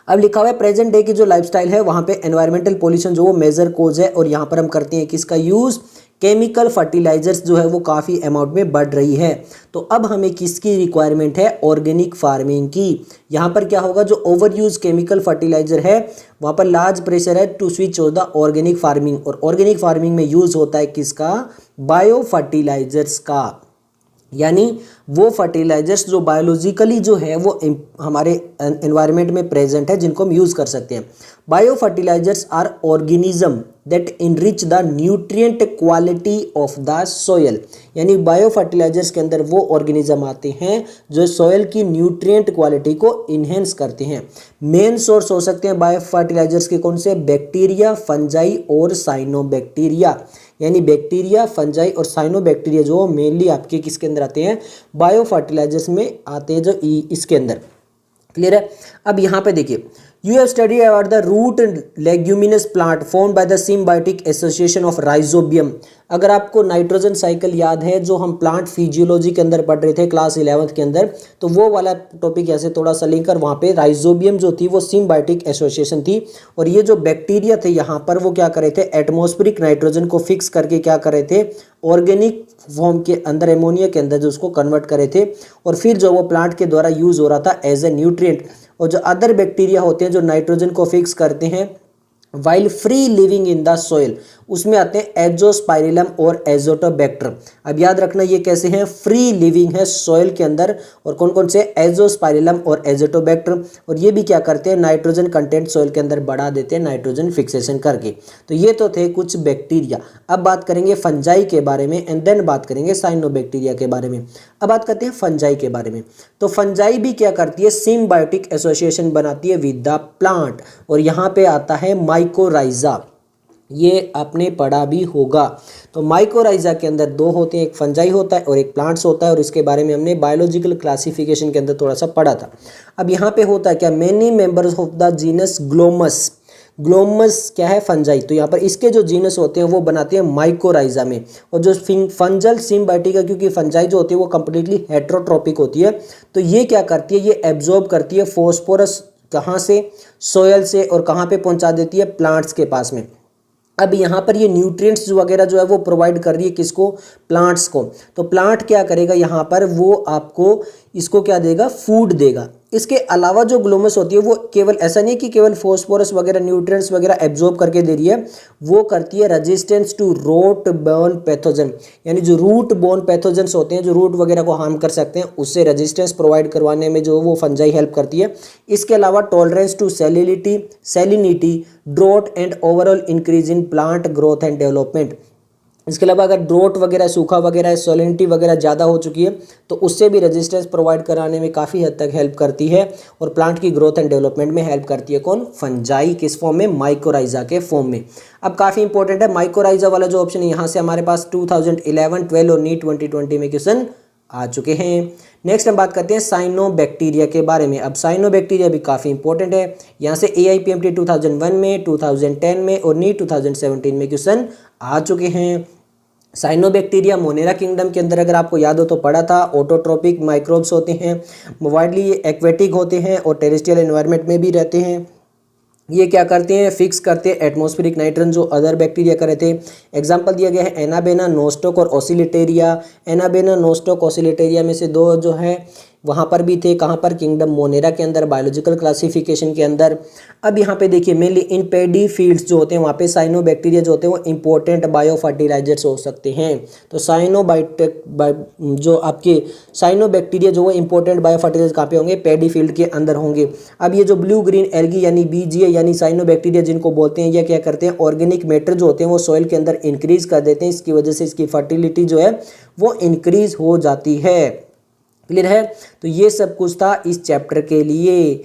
अब लिखा हुआ है प्रेजेंट डे की जो लाइफस्टाइल है वहाँ पे एनवायरमेंटल पोल्यूशन जो वो मेजर कोज है, और यहाँ पर हम करते हैं किसका यूज़? केमिकल फर्टिलाइजर्स जो है वो काफ़ी अमाउंट में बढ़ रही है। तो अब हमें किसकी रिक्वायरमेंट है? ऑर्गेनिक फार्मिंग की। यहाँ पर क्या होगा? जो ओवर यूज केमिकल फर्टिलाइजर है वहाँ पर लार्ज प्रेशर है to switch on the organic farming, और ऑर्गेनिक फार्मिंग में यूज होता है किसका? बायो फर्टिलाइजर्स का, यानी वो फर्टिलाइजर्स जो बायोलॉजिकली जो है वो हमारे एनवायरनमेंट में प्रेजेंट है, जिनको हम यूज़ कर सकते हैं। Bio fertilisers are organism that enrich the nutrient quality of the soil, यानी बायो फर्टिलाइजर्स के अंदर वो ऑर्गेनिज्म आते हैं जो सोयल की न्यूट्रिएंट क्वालिटी को इन्हेंस करते हैं। मेन सोर्स हो सकते हैं बायो फर्टिलाइजर्स के कौन से? बैक्टीरिया, फंजाई और साइनोबैक्टीरिया, यानी बैक्टीरिया, फंजाई और साइनोबैक्टीरिया जो मेनली आपके किसके अंदर आते हैं? बायो फर्टिलाइजर्स में आते हैं, जो इसके अंदर। क्लियर है? अब यहाँ पे देखिए, you have study about the root leguminous plant formed by the symbiotic association of Rhizobium. अगर आपको नाइट्रोजन साइकिल याद है जो हम प्लांट फिजियोलॉजी के अंदर पढ़ रहे थे क्लास 11th के अंदर, तो वो वाला टॉपिक ऐसे थोड़ा सा लेकर वहाँ पे राइजोबियम जो थी वो सिम्बायोटिक एसोसिएशन थी, और ये जो बैक्टीरिया थे यहाँ पर वो क्या कर रहे थे? एटमॉस्फेरिक नाइट्रोजन को फिक्स करके क्या कर रहे थे? ऑर्गेनिक फॉर्म के अंदर, एमोनिया के अंदर जो उसको कन्वर्ट करे थे, और फिर जो वो प्लांट के द्वारा यूज हो रहा था एज ए न्यूट्रिएंट। और जो अदर बैक्टीरिया होते हैं जो नाइट्रोजन को फिक्स करते हैं while free living in the soil, उसमें आते हैं एजोस्पाइरिलम और एजोटोबैक्टर। अब याद रखना ये कैसे हैं? फ्री लिविंग है सोइल के अंदर, और कौन कौन से? एजोस्पाइरिलम और एजोटोबैक्टर। और ये भी क्या करते हैं? नाइट्रोजन कंटेंट सोइल के अंदर बढ़ा देते हैं नाइट्रोजन फिक्सेशन करके। तो ये तो थे कुछ बैक्टीरिया। अब बात करेंगे फंजाई के बारे में, एंड देन बात करेंगे साइनोबैक्टीरिया के बारे में। अब बात करते हैं फंजाई के बारे में। तो फंजाई भी क्या करती है? सिम्बायोटिक एसोसिएशन बनाती है विद द प्लांट, और यहाँ पे आता है माइकोराइजा, ये आपने पढ़ा भी होगा। तो माइकोराइजा के अंदर दो होते हैं, एक फंजाई होता है और एक प्लांट्स होता है, और इसके बारे में हमने बायोलॉजिकल क्लासिफिकेशन के अंदर थोड़ा सा पढ़ा था। अब यहाँ पे होता है क्या? Many members of the genus Glomus. Glomus क्या है? फंजाई। तो यहाँ पर इसके जो जीनस होते हैं वो बनाते हैं माइकोराइजा में। और जो फंजल सिम्बायोटिक है, क्योंकि फंजाई जो होती है वो कंप्लीटली हेट्रोट्रॉपिक होती है, तो ये क्या करती है? ये एब्जॉर्ब करती है फॉस्फोरस, कहाँ से? सोयल से, और कहाँ पे पहुँचा देती है? प्लांट्स के पास में। अब यहाँ पर ये न्यूट्रिएंट्स वगैरह जो है वो प्रोवाइड कर रही है किसको? प्लांट्स को। तो प्लांट क्या करेगा यहाँ पर? वो आपको इसको क्या देगा? फूड देगा। इसके अलावा जो ग्लोमस होती है वो केवल ऐसा नहीं कि केवल फॉस्फोरस वगैरह न्यूट्रिएंट्स वगैरह एब्जॉर्ब करके दे रही है, वो करती है resistance to root borne pathogen, यानी जो रूट बोर्न पैथोजन्स होते हैं जो रूट वगैरह को हार्म कर सकते हैं, उससे रेजिस्टेंस प्रोवाइड करवाने में जो वो फंजाई हेल्प करती है। इसके अलावा tolerance to salinity, drought and overall increase in plant growth and development. इसके अलावा अगर ड्रोट वगैरह, सूखा वगैरह, सॉलिनिटी वगैरह ज़्यादा हो चुकी है तो उससे भी रेजिस्टेंस प्रोवाइड कराने में काफ़ी हद तक हेल्प करती है, और प्लांट की ग्रोथ एंड डेवलपमेंट में हेल्प करती है कौन? फंजाई। किस फॉर्म में? माइकोराइजा के फॉर्म में। अब काफ़ी इंपॉर्टेंट है माइकोराइजा वाला जो ऑप्शन है, यहाँ से हमारे पास 2011, 12 और नीट 2020 में क्वेश्चन आ चुके हैं। नेक्स्ट हम बात करते हैं साइनोबैक्टीरिया के बारे में। अब साइनोबैक्टीरिया भी काफ़ी इंपॉर्टेंट है। यहाँ से AIPMT 2001 में, 2010 में और नीट 2017 में क्वेश्चन आ चुके हैं। साइनोबैक्टीरिया मोनेरा किंगडम के अंदर अगर आपको याद हो तो पढ़ा था, ऑटोट्रोपिक माइक्रोब्स होते हैं, वाइडली एक्वेटिक होते हैं और टेरेस्ट्रियल एनवायरनमेंट में भी रहते हैं। ये क्या करते हैं, फिक्स करते हैं एटमॉस्फेरिक नाइट्रोजन जो अदर बैक्टीरिया कर रहे थे। एग्जांपल दिया गया है एनाबेना, नोस्टोक और ओसिलेटेरिया। एनाबेना, नोस्टोक, ओसिलेटेरिया में से दो जो है वहाँ पर भी थे, कहाँ पर, किंगडम मोनेरा के अंदर, बायोलॉजिकल क्लासिफिकेशन के अंदर। अब यहाँ पे देखिए मेनली इन पैडी फील्ड्स जो होते हैं वहाँ पे साइनोबैक्टीरिया जो होते हैं वो इंपॉर्टेंट बायो फर्टिलाइजर्स हो सकते हैं। तो जो आपके साइनोबैक्टीरिया जो वो इंपॉर्टेंट बायो फर्टिलाइजर कहाँ पे होंगे, पैडी फील्ड के अंदर होंगे। अब ये जो ब्लू ग्रीन एल्गी यानी BGA यानी साइनोबैक्टीरिया जिनको बोलते हैं, ये क्या करते हैं, ऑर्गेनिक मैटर जो होते हैं वो सॉइल के अंदर इंक्रीज कर देते हैं। इसकी वजह से इसकी फर्टिलिटी जो है वो इंक्रीज हो जाती है। क्लियर है। तो ये सब कुछ था इस चैप्टर के लिए।